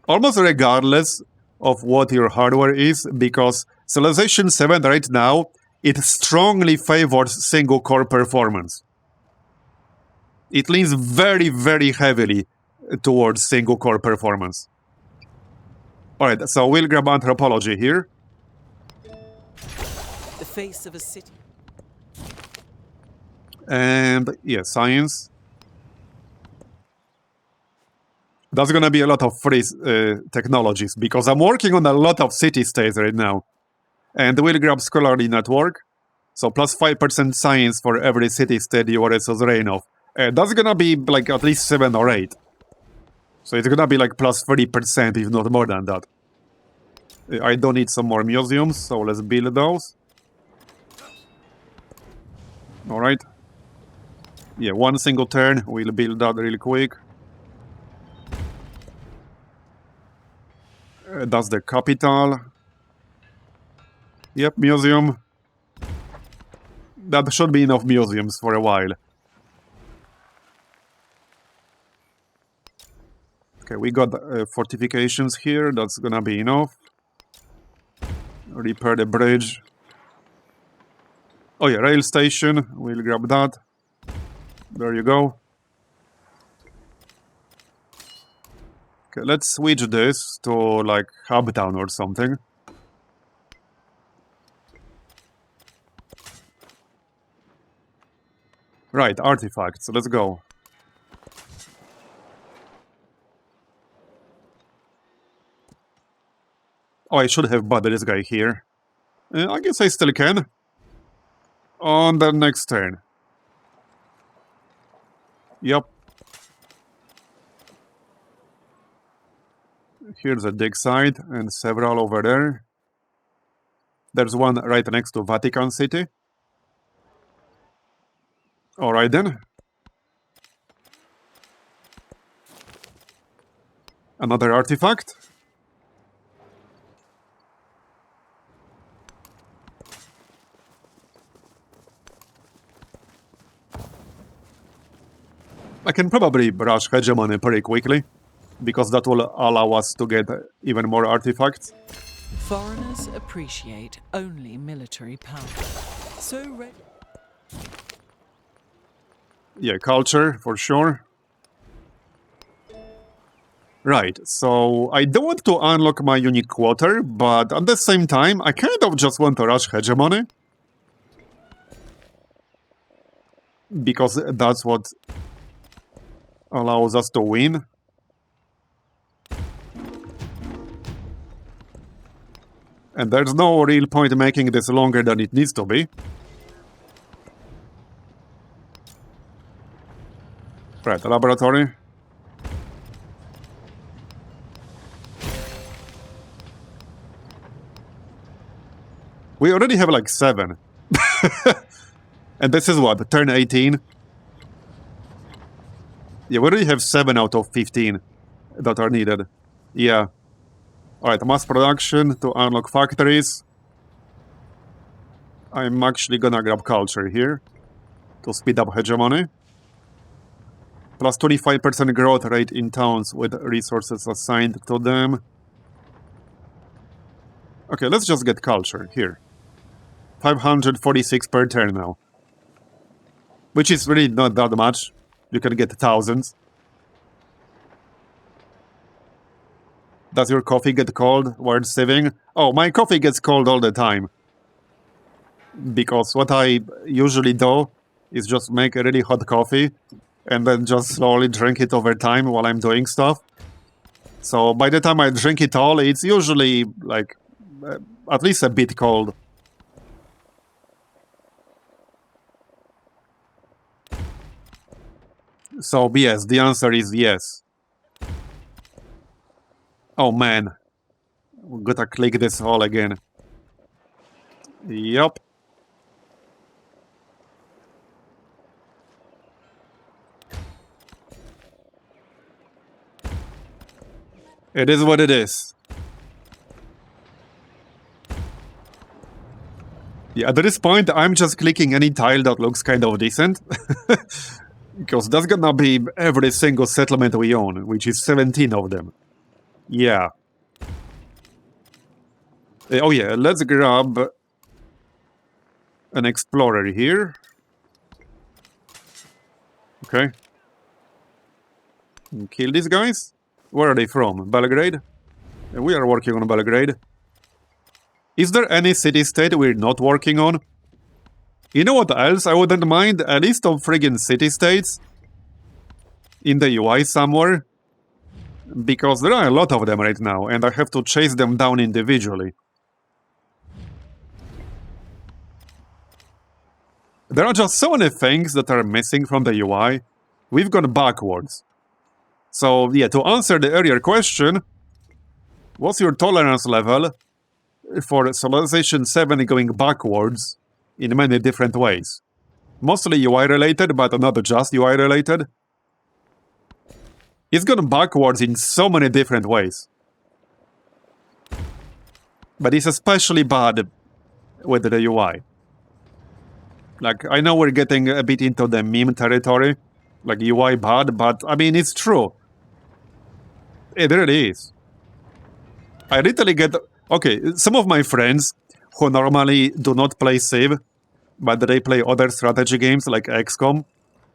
Almost regardless of what your hardware is, because Civilization 7 right now, it strongly favors single-core performance. It leans very heavily towards single-core performance. Alright, so we'll grab anthropology here. The face of a city. And yeah, science. That's gonna be a lot of free technologies, because I'm working on a lot of city-states right now. And we'll grab scholarly network. So plus 5% science for every city-state you are a suzerain of. That's gonna be like at least 7 or 8. So it's gonna be like plus 30%, if not more than that. I don't need some more museums, so let's build those. Alright. Yeah, one single turn, we'll build that really quick. That's the capital. Yep, museum. That should be enough museums for a while. Okay, we got fortifications here, that's gonna be enough. Repair the bridge. Oh yeah, rail station, we'll grab that. There you go. Okay, let's switch this to like hub town or something. Right, artifacts, let's go. Oh, I should have bought this guy here. I guess I still can. On the next turn. Yep. Here's a dig site and several over there. There's one right next to Vatican City. Alright then. Another artifact. I can probably brush hegemony pretty quickly, because that will allow us to get even more artifacts. Foreigners appreciate only military power. So Yeah, culture, for sure. Right, so I don't want to unlock my unique quarter, but at the same time, I kind of just want to rush hegemony. Because that's what allows us to win. And there's no real point in making this longer than it needs to be. Right, laboratory. We already have like 7. And this is what, turn 18? Yeah, we already have 7 out of 15 that are needed. Yeah. Alright, mass production to unlock factories. I'm actually gonna grab culture here to speed up hegemony. Plus 25% growth rate in towns with resources assigned to them. Okay, let's just get culture here. 546 per turn now. Which is really not that much. You can get thousands. Does your coffee get cold while sieving? Oh, my coffee gets cold all the time. Because what I usually do is just make a really hot coffee and then just slowly drink it over time while I'm doing stuff. So by the time I drink it all, it's usually like at least a bit cold. So yes, the answer is yes. Oh man, we gotta click this all again. Yup. It is what it is. Yeah, at this point, I'm just clicking any tile that looks kind of decent. Because that's gonna be every single settlement we own, which is 17 of them. Yeah. Oh yeah, let's grab an explorer here. Okay. Kill these guys. Where are they from? Belgrade? We are working on Belgrade. Is there any city-state we're not working on? You know what else I wouldn't mind? A list of friggin' city-states in the UI somewhere. Because there are a lot of them right now, and I have to chase them down individually. There are just so many things that are missing from the UI. We've gone backwards. So, yeah, to answer the earlier question, what's your tolerance level for Civilization 7 going backwards in many different ways? Mostly UI related, but not just UI related. It's gone backwards in so many different ways. But it's especially bad with the UI. Like, I know we're getting a bit into the meme territory, like UI bad, but I mean, it's true. It really is. I literally get... Okay, some of my friends who normally do not play Civ, but they play other strategy games like XCOM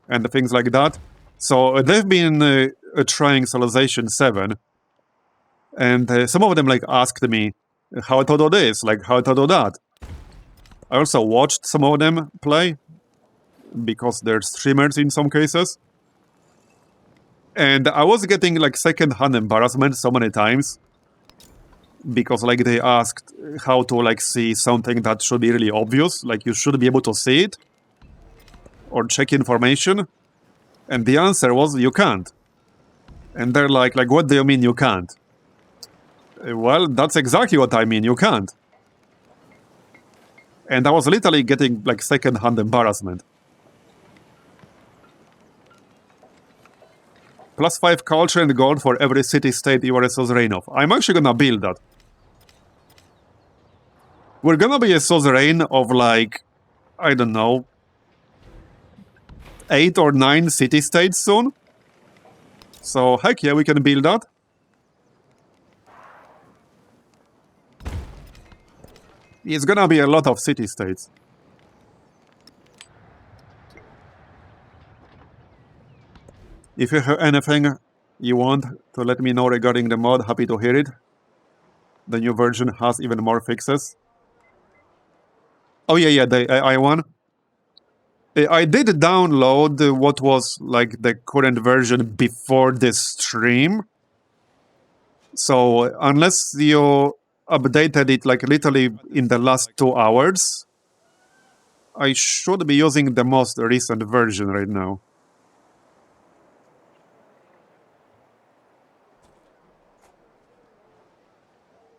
and things like that. So they've been trying Civilization 7, and some of them like asked me how to do this, like how to do that. I also watched some of them play, because they're streamers in some cases. And I was getting like second-hand embarrassment so many times, because like they asked how to like see something that should be really obvious, like you should be able to see it or check information, and the answer was you can't. And they're like what do you mean you can't? Well, that's exactly what I mean, you can't. And I was literally getting like second-hand embarrassment. Plus 5 culture and gold for every city-state you are a suzerain of. I'm actually gonna build that. We're gonna be a suzerain of like, I don't know, 8 or 9 city-states soon. So heck yeah, we can build that. It's gonna be a lot of city-states. If you have anything you want to let me know regarding the mod, happy to hear it. The new version has even more fixes. Oh yeah, the AI one. I did download what was like the current version before this stream. So unless you updated it like literally in the last 2 hours, I should be using the most recent version right now.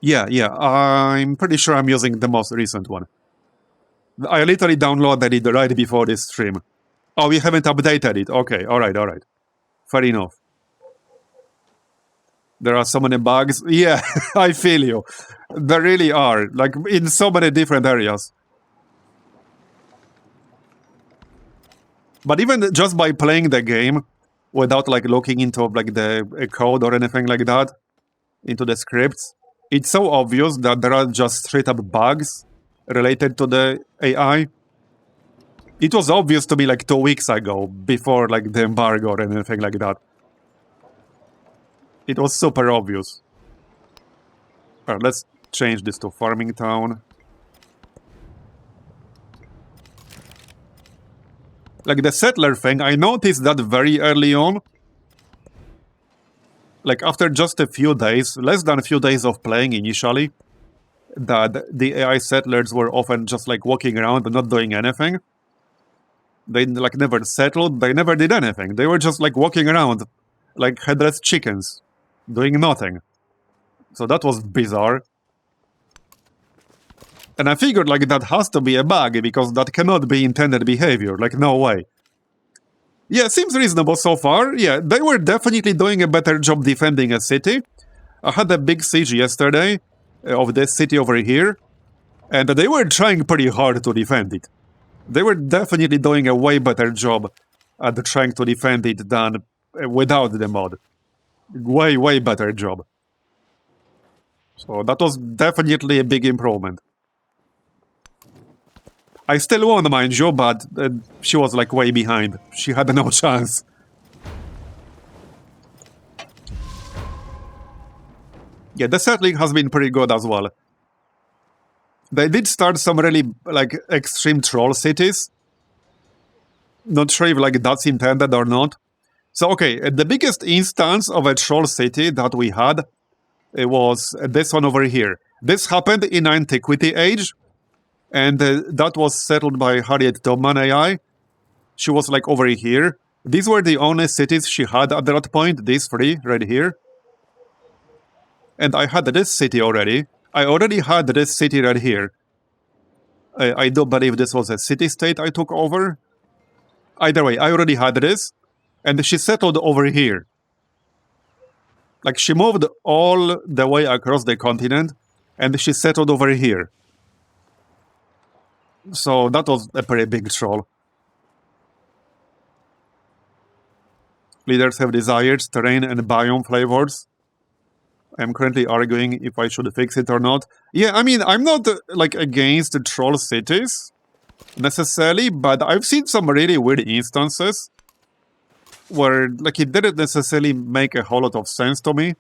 Yeah, I'm pretty sure I'm using the most recent one. I literally downloaded it right before this stream. Oh, we haven't updated it. Okay, alright. Fair enough. There are so many bugs. Yeah, I feel you. There really are, like in so many different areas. But even just by playing the game without like looking into like the code or anything like that, into the scripts, it's so obvious that there are just straight up bugs related to the AI. It was obvious to me like 2 weeks ago, before like the embargo or anything like that. It was super obvious. Alright, let's change this to farming town. Like the settler thing, I noticed that very early on. Like after just a few days, less than a few days of playing initially, that the AI settlers were often just like walking around and not doing anything. They like never settled, they never did anything. They were just like walking around like headless chickens, doing nothing. So that was bizarre. And I figured like that has to be a bug because that cannot be intended behavior, like no way. Yeah, seems reasonable so far. Yeah, they were definitely doing a better job defending a city. I had a big siege yesterday of this city over here, and they were trying pretty hard to defend it. They were definitely doing a way better job at trying to defend it than without the mod. Way better job. So that was definitely a big improvement. I still won, mind you, but she was like way behind. She had no chance. Yeah, the settling has been pretty good as well. They did start some really like extreme troll cities. Not sure if like that's intended or not. So okay, the biggest instance of a troll city that we had it was this one over here. This happened in Antiquity Age, and that was settled by Harriet Tubman AI. She was like over here. These were the only cities she had at that point, these three right here. And I had this city already. I already had this city right here. I do believe this was a city-state I took over. Either way, I already had this. And she settled over here. Like, she moved all the way across the continent, and she settled over here. So that was a pretty big troll. Leaders have desires, terrain, and biome flavors. I'm currently arguing if I should fix it or not. Yeah, I mean, I'm not, like, against the troll cities, necessarily, but I've seen some really weird instances where, like, it didn't necessarily make a whole lot of sense to me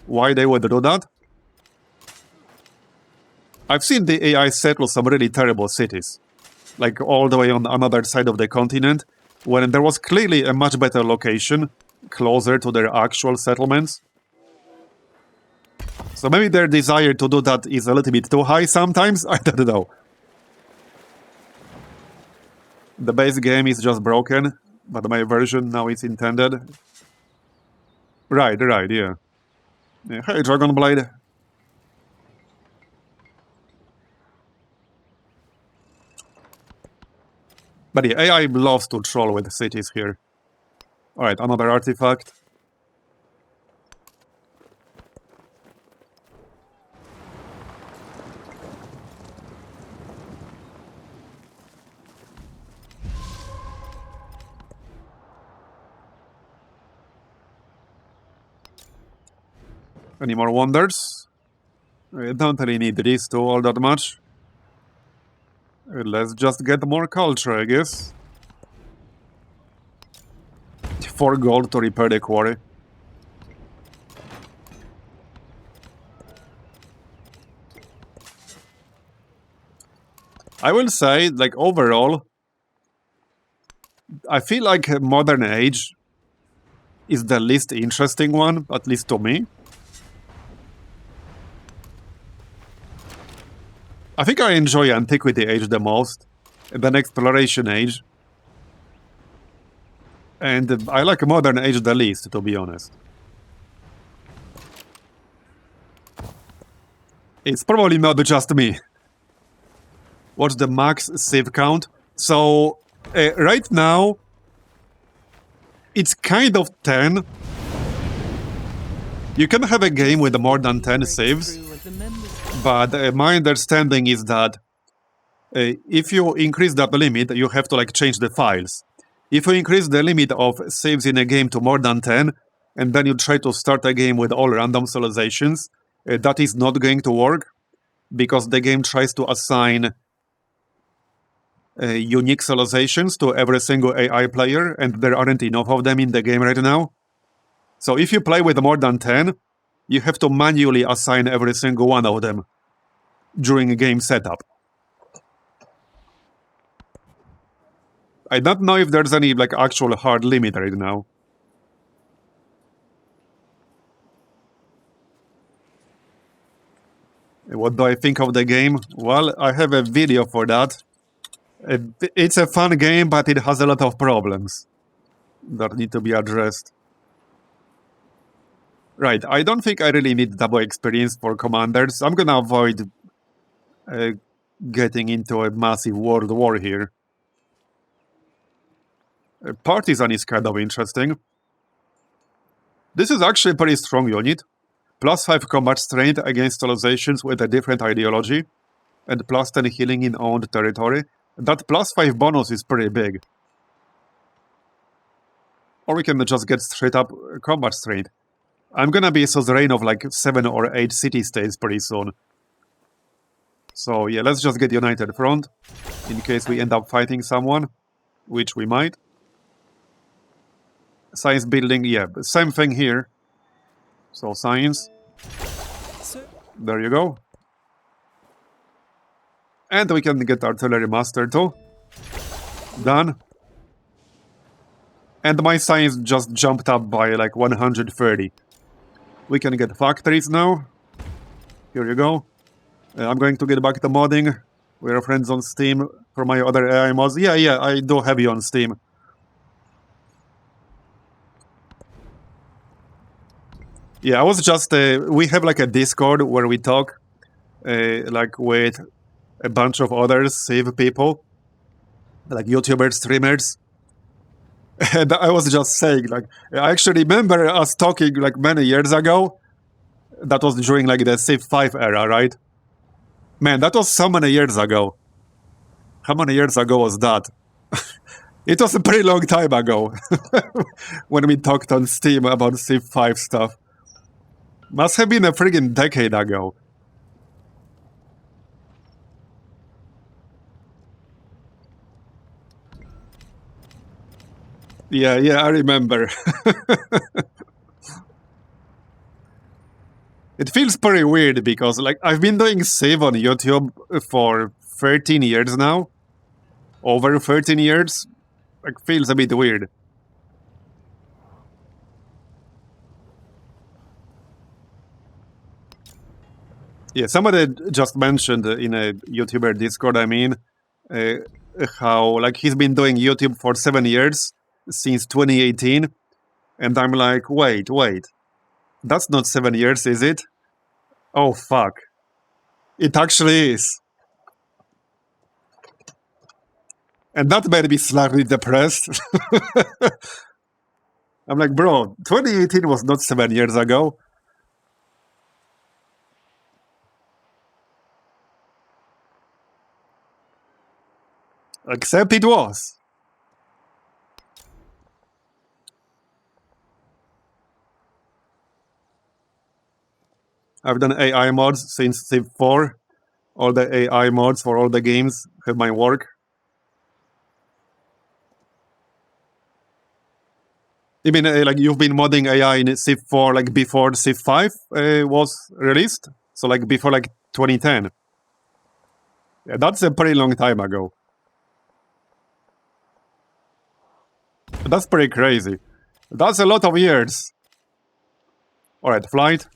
why they would do that. I've seen the AI settle some really terrible cities, like all the way on another side of the continent, when there was clearly a much better location, closer to their actual settlements. So maybe their desire to do that is a little bit too high sometimes, I don't know. The base game is just broken, but my version now is intended. Right, yeah. Hey, Dragonblade. But yeah, AI loves to troll with cities here. Alright, another artifact. Any more wonders? I don't really need these two all that much. Let's just get more culture, I guess. 4 gold to repair the quarry. I will say, like, overall, I feel like Modern Age is the least interesting one, at least to me. I think I enjoy Antiquity Age the most, then Exploration Age. And I like Modern Age the least, to be honest. It's probably not just me. What's the max save count? So right now it's kind of 10. You can have a game with more than 10 saves, but my understanding is that if you increase that limit, you have to like change the files. If you increase the limit of saves in a game to more than 10, and then you try to start a game with all random civilizations, that is not going to work, because the game tries to assign unique civilizations to every single AI player, and there aren't enough of them in the game right now. So if you play with more than 10, you have to manually assign every single one of them during a game setup. I don't know if there's any like actual hard limit right now. What do I think of the game? Well, I have a video for that. It's a fun game, but it has a lot of problems that need to be addressed. Right, I don't think I really need double experience for commanders. I'm gonna avoid getting into a massive world war here. Partisan is kind of interesting. This is actually a pretty strong unit. +5 combat strength against civilizations with a different ideology, and +10 healing in owned territory. That +5 bonus is pretty big. Or we can just get straight up combat strength. I'm gonna be a suzerain of like 7 or 8 city-states pretty soon. So yeah, let's just get United Front, in case we end up fighting someone, which we might. Science building, yeah, same thing here. So science. There you go. And we can get artillery master too. Done. And my science just jumped up by like 130. We can get factories now. Here you go. I'm going to get back to modding. We are friends on Steam for my other AI mods. Yeah, I do have you on Steam. Yeah, I was just... we have like a Discord where we talk like with a bunch of other Civ people. Like YouTubers, streamers. And I was just saying, like, I actually remember us talking like many years ago. That was during like the Civ 5 era, right? Man, that was so many years ago. How many years ago was that? It was a pretty long time ago when we talked on Steam about Civ 5 stuff. Must have been a friggin' decade ago. Yeah, I remember. It feels pretty weird because, like, I've been doing Civ on YouTube for 13 years now. Over 13 years. Like, feels a bit weird. Yeah, somebody just mentioned in a YouTuber Discord, I mean, how, like, he's been doing YouTube for 7 years, since 2018. And I'm like, wait. That's not 7 years, is it? Oh, fuck. It actually is. And that made me slightly depressed. I'm like, bro, 2018 was not 7 years ago. Except it was. I've done AI mods since Civ 4. All the AI mods for all the games have my work. You mean, like, you've been modding AI in Civ 4, like, before Civ 5 was released? So, like, before, like, 2010. Yeah, that's a pretty long time ago. That's pretty crazy. That's a lot of years. Alright, flight.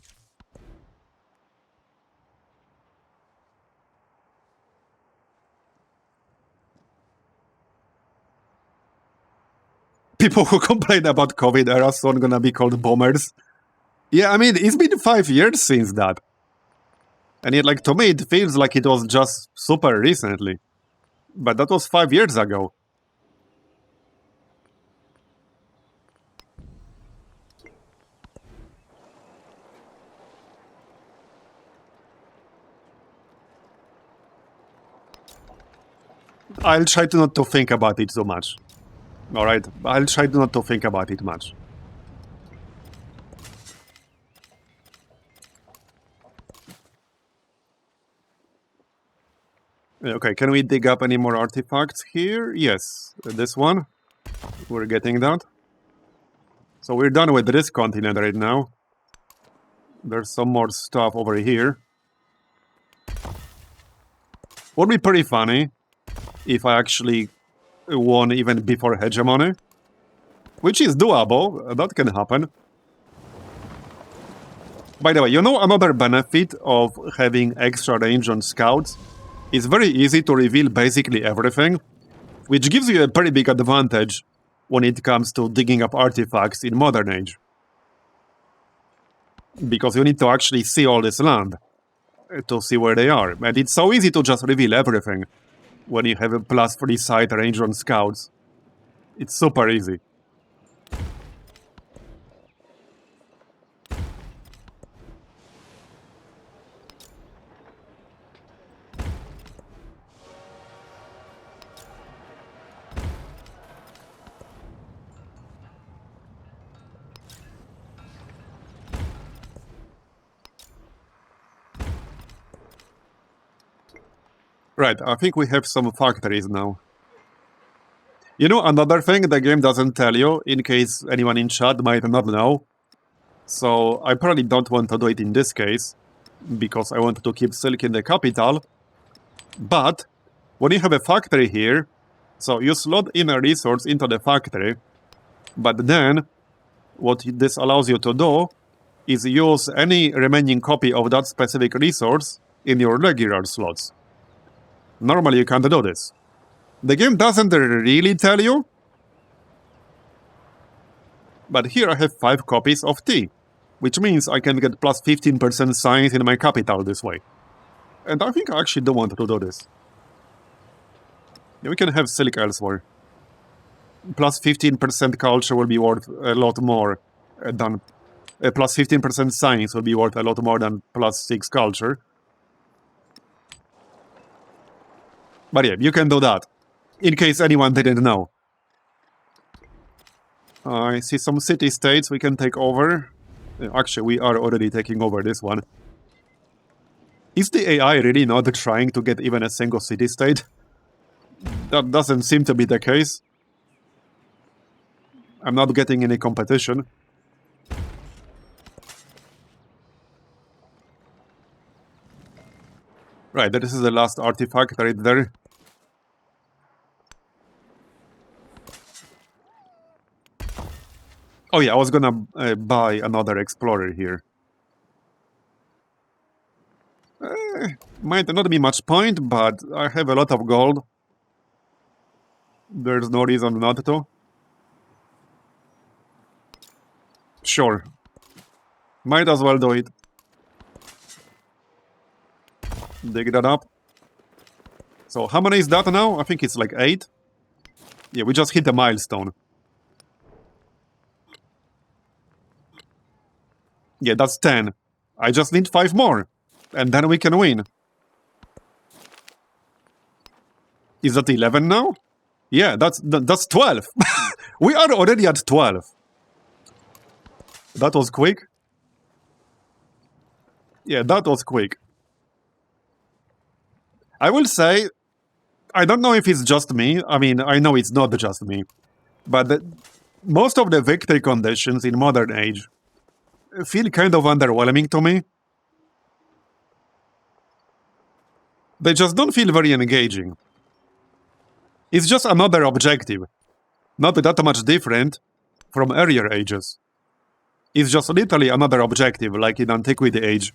People who complain about COVID are soon gonna be called boomers. Yeah, I mean, it's been 5 years since that. And yet, like, to me, it feels like it was just super recently. But that was 5 years ago. I'll try to not to think about it so much. Alright, I'll try not to think about it much. Okay, can we dig up any more artifacts here? Yes, this one. We're getting that. So we're done with this continent right now. There's some more stuff over here. Would be pretty funny if I actually won even before hegemony. Which is doable, that can happen. By the way, you know another benefit of having extra range on scouts? It's very easy to reveal basically everything, which gives you a pretty big advantage when it comes to digging up artifacts in modern age. Because you need to actually see all this land to see where they are. And it's so easy to just reveal everything when you have a +3 sight range on scouts. It's super easy. Right, I think we have some factories now. You know, another thing the game doesn't tell you, in case anyone in chat might not know. So I probably don't want to do it in this case, because I want to keep Silk in the capital. But when you have a factory here, so you slot in a resource into the factory, but then what this allows you to do is use any remaining copy of that specific resource in your regular slots. Normally you can't do this. The game doesn't really tell you, but here I have 5 copies of tea, which means I can get plus 15% science in my capital this way. And I think I actually don't want to do this. We can have silk elsewhere. Plus 15% culture will be worth a lot more than... plus 15% science will be worth a lot more than plus 6 culture. But yeah, you can do that, in case anyone didn't know. I see some city-states we can take over. Actually, we are already taking over this one. Is the AI really not trying to get even a single city-state? That doesn't seem to be the case. I'm not getting any competition. Right, this is the last artifact right there. Oh yeah, I was gonna buy another explorer here. Might not be much point, but I have a lot of gold. There's no reason not to. Sure. Might as well do it. Dig that up. So how many is that now? I think it's like 8. Yeah, we just hit a milestone. Yeah, that's 10. I just need 5 more. And then we can win. Is that 11 now? Yeah, that's 12. We are already at 12. That was quick. Yeah, that was quick. I will say, I don't know if it's just me. I mean, I know it's not just me. But most of the victory conditions in modern age feel kind of underwhelming to me. They just don't feel very engaging. It's just another objective. Not that much different from earlier ages. It's just literally another objective, like in Antiquity Age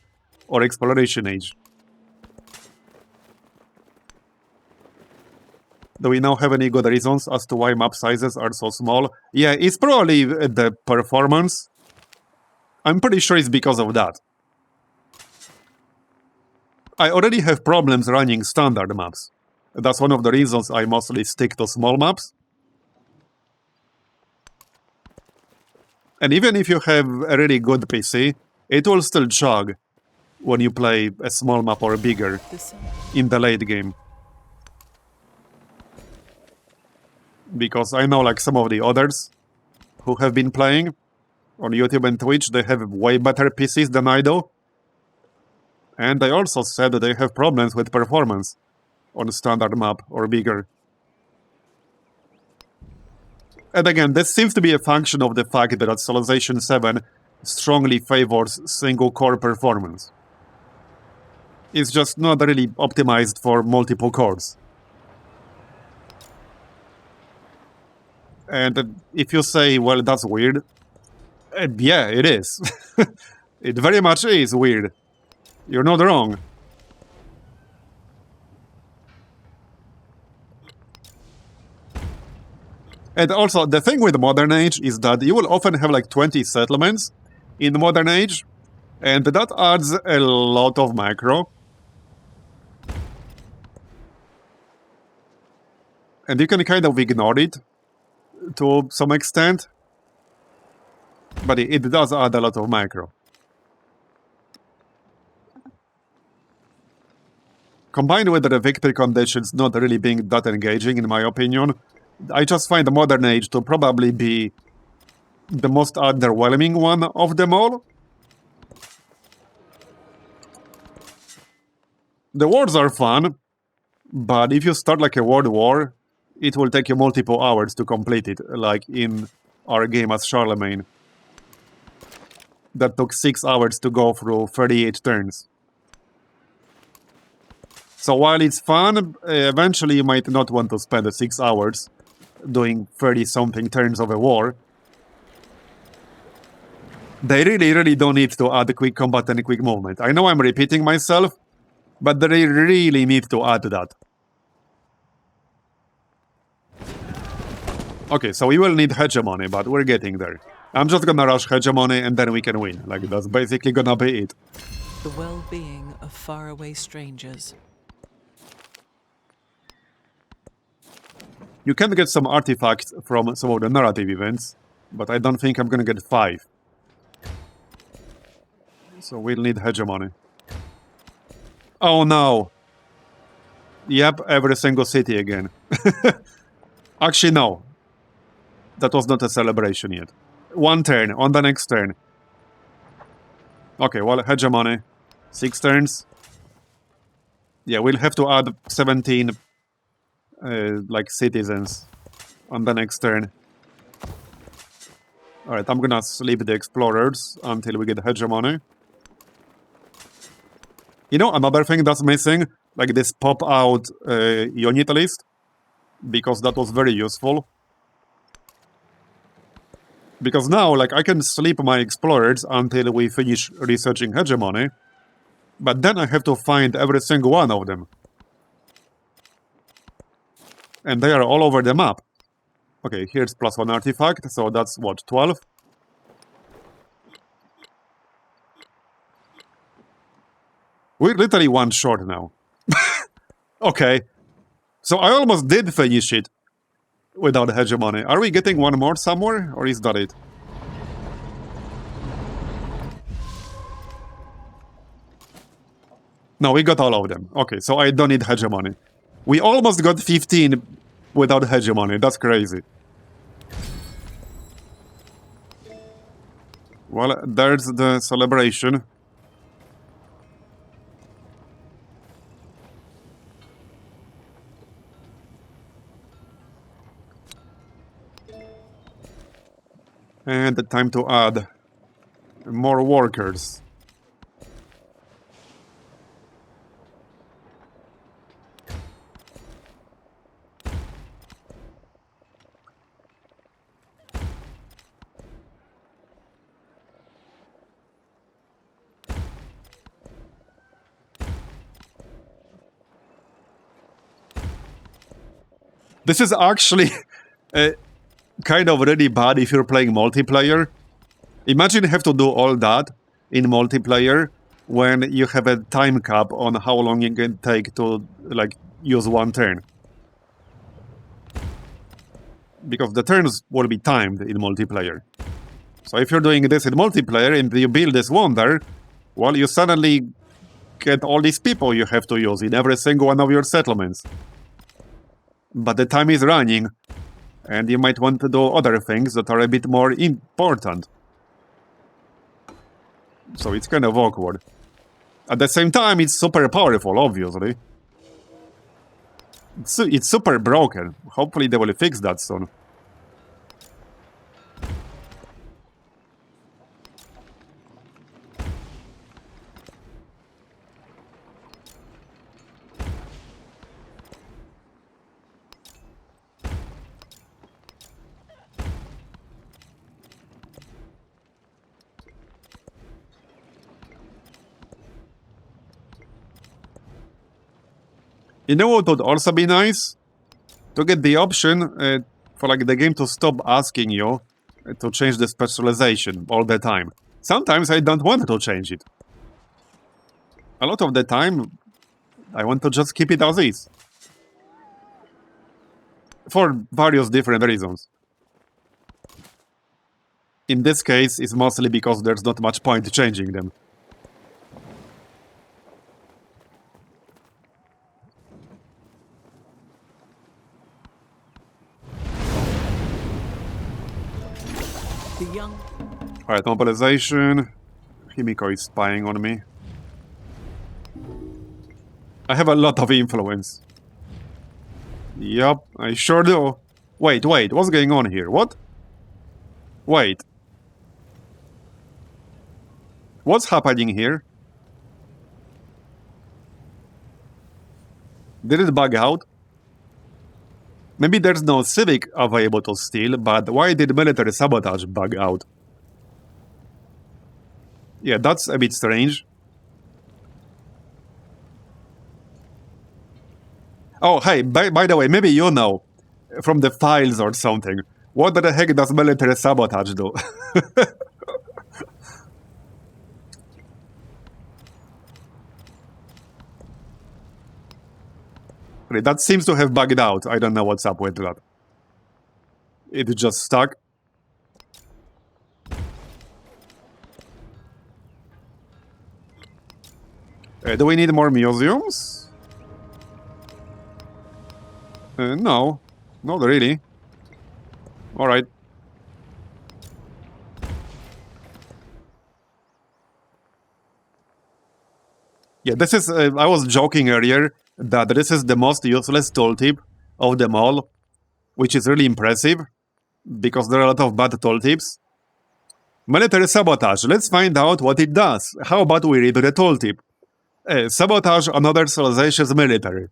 or Exploration Age. Do we now have any good reasons as to why map sizes are so small? Yeah, it's probably the performance. I'm pretty sure it's because of that. I already have problems running standard maps. That's one of the reasons I mostly stick to small maps. And even if you have a really good PC, it will still jog when you play a small map or bigger in the late game. Because I know like some of the others who have been playing on YouTube and Twitch, they have way better PCs than I do. And they also said that they have problems with performance on a standard map or bigger. And again, this seems to be a function of the fact that Civilization 7 strongly favors single-core performance. It's just not really optimized for multiple cores. And if you say, well, that's weird, yeah, it is. It very much is weird. You're not wrong. And also, the thing with Modern Age is that you will often have like 20 settlements in Modern Age, and that adds a lot of macro. And you can kind of ignore it to some extent, but it does add a lot of macro. Combined with the victory conditions not really being that engaging, in my opinion, I just find the Modern Age to probably be the most underwhelming one of them all. The wars are fun, but if you start like a world war, it will take you multiple hours to complete it, like in our game as Charlemagne. That took 6 hours to go through 38 turns. So while it's fun, eventually you might not want to spend 6 hours doing 30-something turns of a war. They really don't need to add quick combat and quick movement. I know I'm repeating myself, but they really need to add that. Okay, so we will need hegemony, but we're getting there. I'm just gonna rush hegemony and then we can win. Like, that's basically gonna be it. The well-being of faraway strangers. You can get some artifacts from some of the narrative events, but I don't think I'm gonna get 5. So we'll need hegemony. Oh no! Yep, every single city again. Actually, no. That was not a celebration yet. 1 turn, on the next turn. Okay, well, hegemony. 6 turns. Yeah, we'll have to add 17 like citizens on the next turn. Alright, I'm gonna sleep the explorers until we get hegemony. You know, another thing that's missing, like this pop-out unit list, because that was very useful. Because now, like, I can sleep my explorers until we finish researching hegemony, but then I have to find every single one of them. And they are all over the map. Okay, here's +1 artifact, so that's what, 12? We're literally 1 short now. Okay. So I almost did finish it without hegemony. Are we getting 1 more somewhere, or is that it? No, we got all of them. Okay, so I don't need hegemony. We almost got 15 without hegemony. That's crazy. Well, there's the celebration. And the time to add more workers. This is actually kind of really bad if you're playing multiplayer. Imagine you have to do all that in multiplayer when you have a time cap on how long it can take to like use one turn. Because the turns will be timed in multiplayer. So if you're doing this in multiplayer and you build this wonder, well, you suddenly get all these people you have to use in every single one of your settlements. But the time is running, and you might want to do other things that are a bit more important. So it's kind of awkward. At the same time, it's super powerful, obviously. It's super broken. Hopefully they will fix that soon. You know what would also be nice? To get the option for like the game to stop asking you to change the specialization all the time. Sometimes I don't want to change it. A lot of the time, I want to just keep it as is. For various different reasons. In this case, it's mostly because there's not much point changing them. The young... Alright, mobilization. Himiko is spying on me. I have a lot of influence. Yup, I sure do. Wait, what's going on here? What? Wait. What's happening here? Did it bug out? Maybe there's no Civic available to steal, but why did military sabotage bug out? Yeah, that's a bit strange. Oh, hey, by the way, maybe you know, from the files or something, what the heck does military sabotage do? That seems to have bugged out. I don't know what's up with that. It just stuck. Do we need more museums? No. Not really. Alright. Yeah, this is... I was joking earlier that this is the most useless tooltip of them all, which is really impressive, because there are a lot of bad tooltips. Military sabotage. Let's find out what it does. How about we read the tooltip? Sabotage another civilization's military.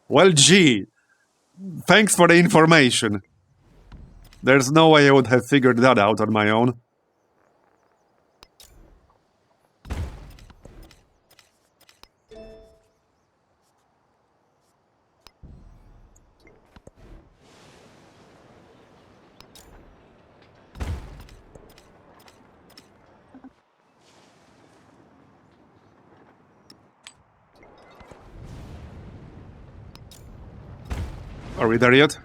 Well, gee. Thanks for the information. There's no way I would have figured that out on my own. Are we there yet?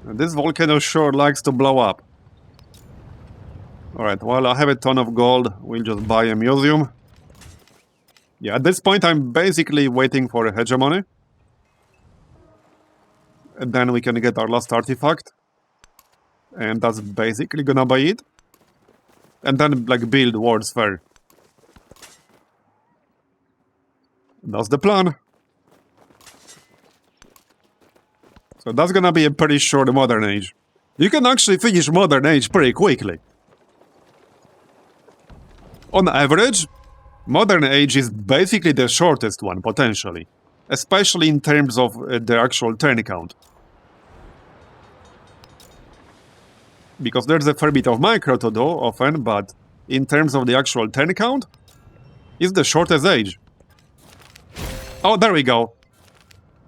This volcano sure likes to blow up. Alright, well, I have a ton of gold. We'll just buy a museum. Yeah, at this point I'm basically waiting for a hegemony. And then we can get our last artifact. And that's basically gonna be it. And then, like, build World's Fair. That's the plan. So that's gonna be a pretty short Modern Age. You can actually finish Modern Age pretty quickly. On average, Modern Age is basically the shortest one, potentially. Especially in terms of the actual turn count. Because there's a fair bit of micro to do, often, but in terms of the actual turn count, it's the shortest age. Oh, there we go.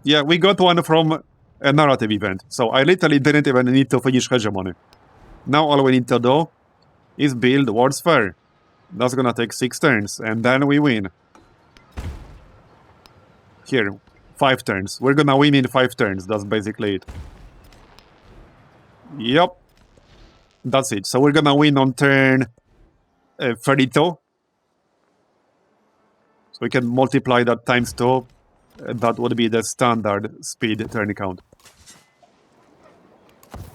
Yeah, we got one from a narrative event, so I literally didn't even need to finish Hegemony. Now all we need to do is build World's Fair. That's gonna take 6 turns, and then we win. Here, 5 turns. We're gonna win in 5 turns. That's basically it. Yep. That's it. So we're gonna win on turn 32. So we can multiply that times 2. That would be the standard speed turn count.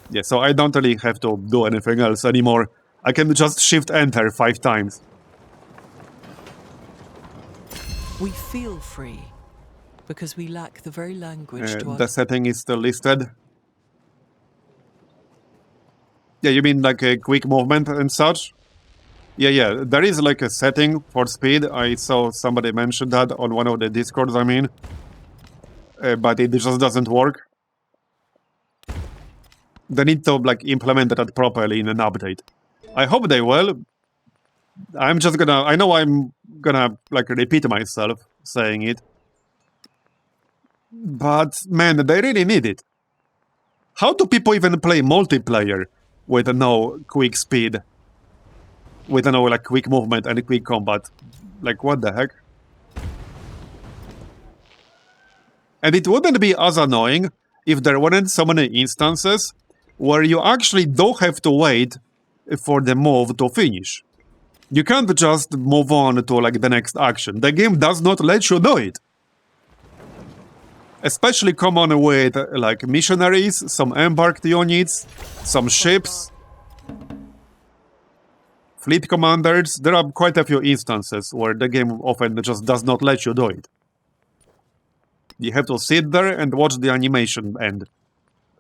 Yeah, so I don't really have to do anything else anymore. I can just shift enter 5 times. We feel free because we lack the very language to The setting is still listed. Yeah, you mean like a quick movement and such? Yeah, there is like a setting for speed. I saw somebody mention that on one of the discords, I mean. But it just doesn't work. They need to like implement that properly in an update. I hope they will. I know I'm gonna like repeat myself saying it. But man, they really need it. How do people even play multiplayer with no quick speed? With no like quick movement and quick combat? Like what the heck? And it wouldn't be as annoying if there weren't so many instances where you actually don't have to wait for the move to finish. You can't just move on to like the next action. The game does not let you do it. Especially common with like missionaries, some embarked units, some ships, fleet commanders. There are quite a few instances where the game often just does not let you do it. You have to sit there and watch the animation end.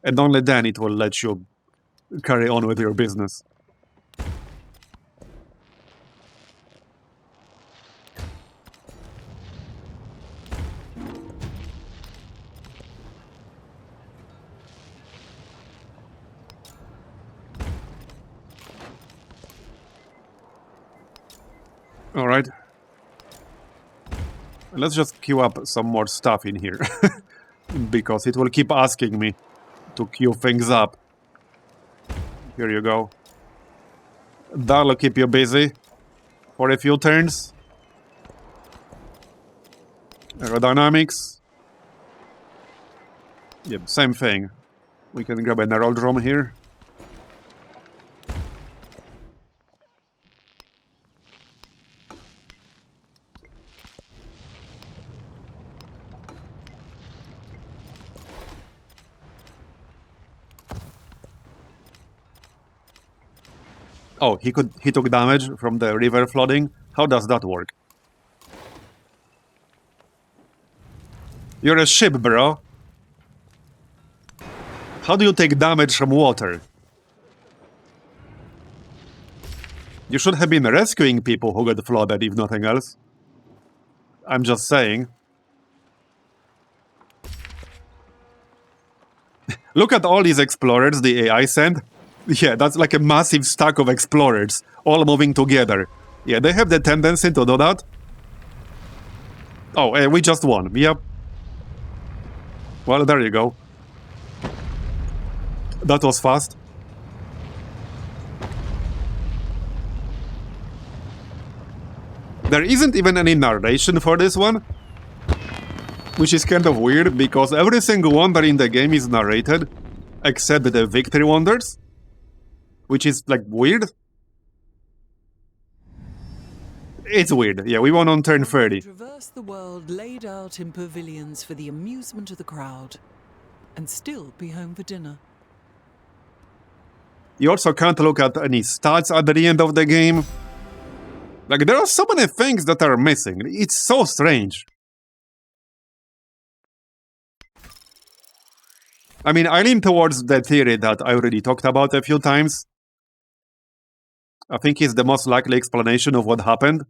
And only then it will let you carry on with your business. Alright. Let's just queue up some more stuff in here. Because it will keep asking me to queue things up. Here you go. That'll keep you busy for a few turns. Aerodynamics. Yep, same thing. We can grab an aerodrome here. Oh, he took damage from the river flooding. How does that work? You're a ship, bro. How do you take damage from water? You should have been rescuing people who got flooded, if nothing else. I'm just saying. Look at all these explorers the AI sent. Yeah, that's like a massive stack of explorers, all moving together. Yeah, they have the tendency to do that. Oh, we just won. Yep. Well, there you go. That was fast. There isn't even any narration for this one, which is kind of weird because every single wonder in the game is narrated, except the victory wonders, which is like weird. It's weird. Yeah, we won on turn 30. Traverse the world laid out in pavilions for the amusement of the crowd, and still be home for dinner. You also can't look at any stats at the end of the game. Like, there are so many things that are missing. It's so strange. I mean, I lean towards the theory that I already talked about a few times. I think it's the most likely explanation of what happened.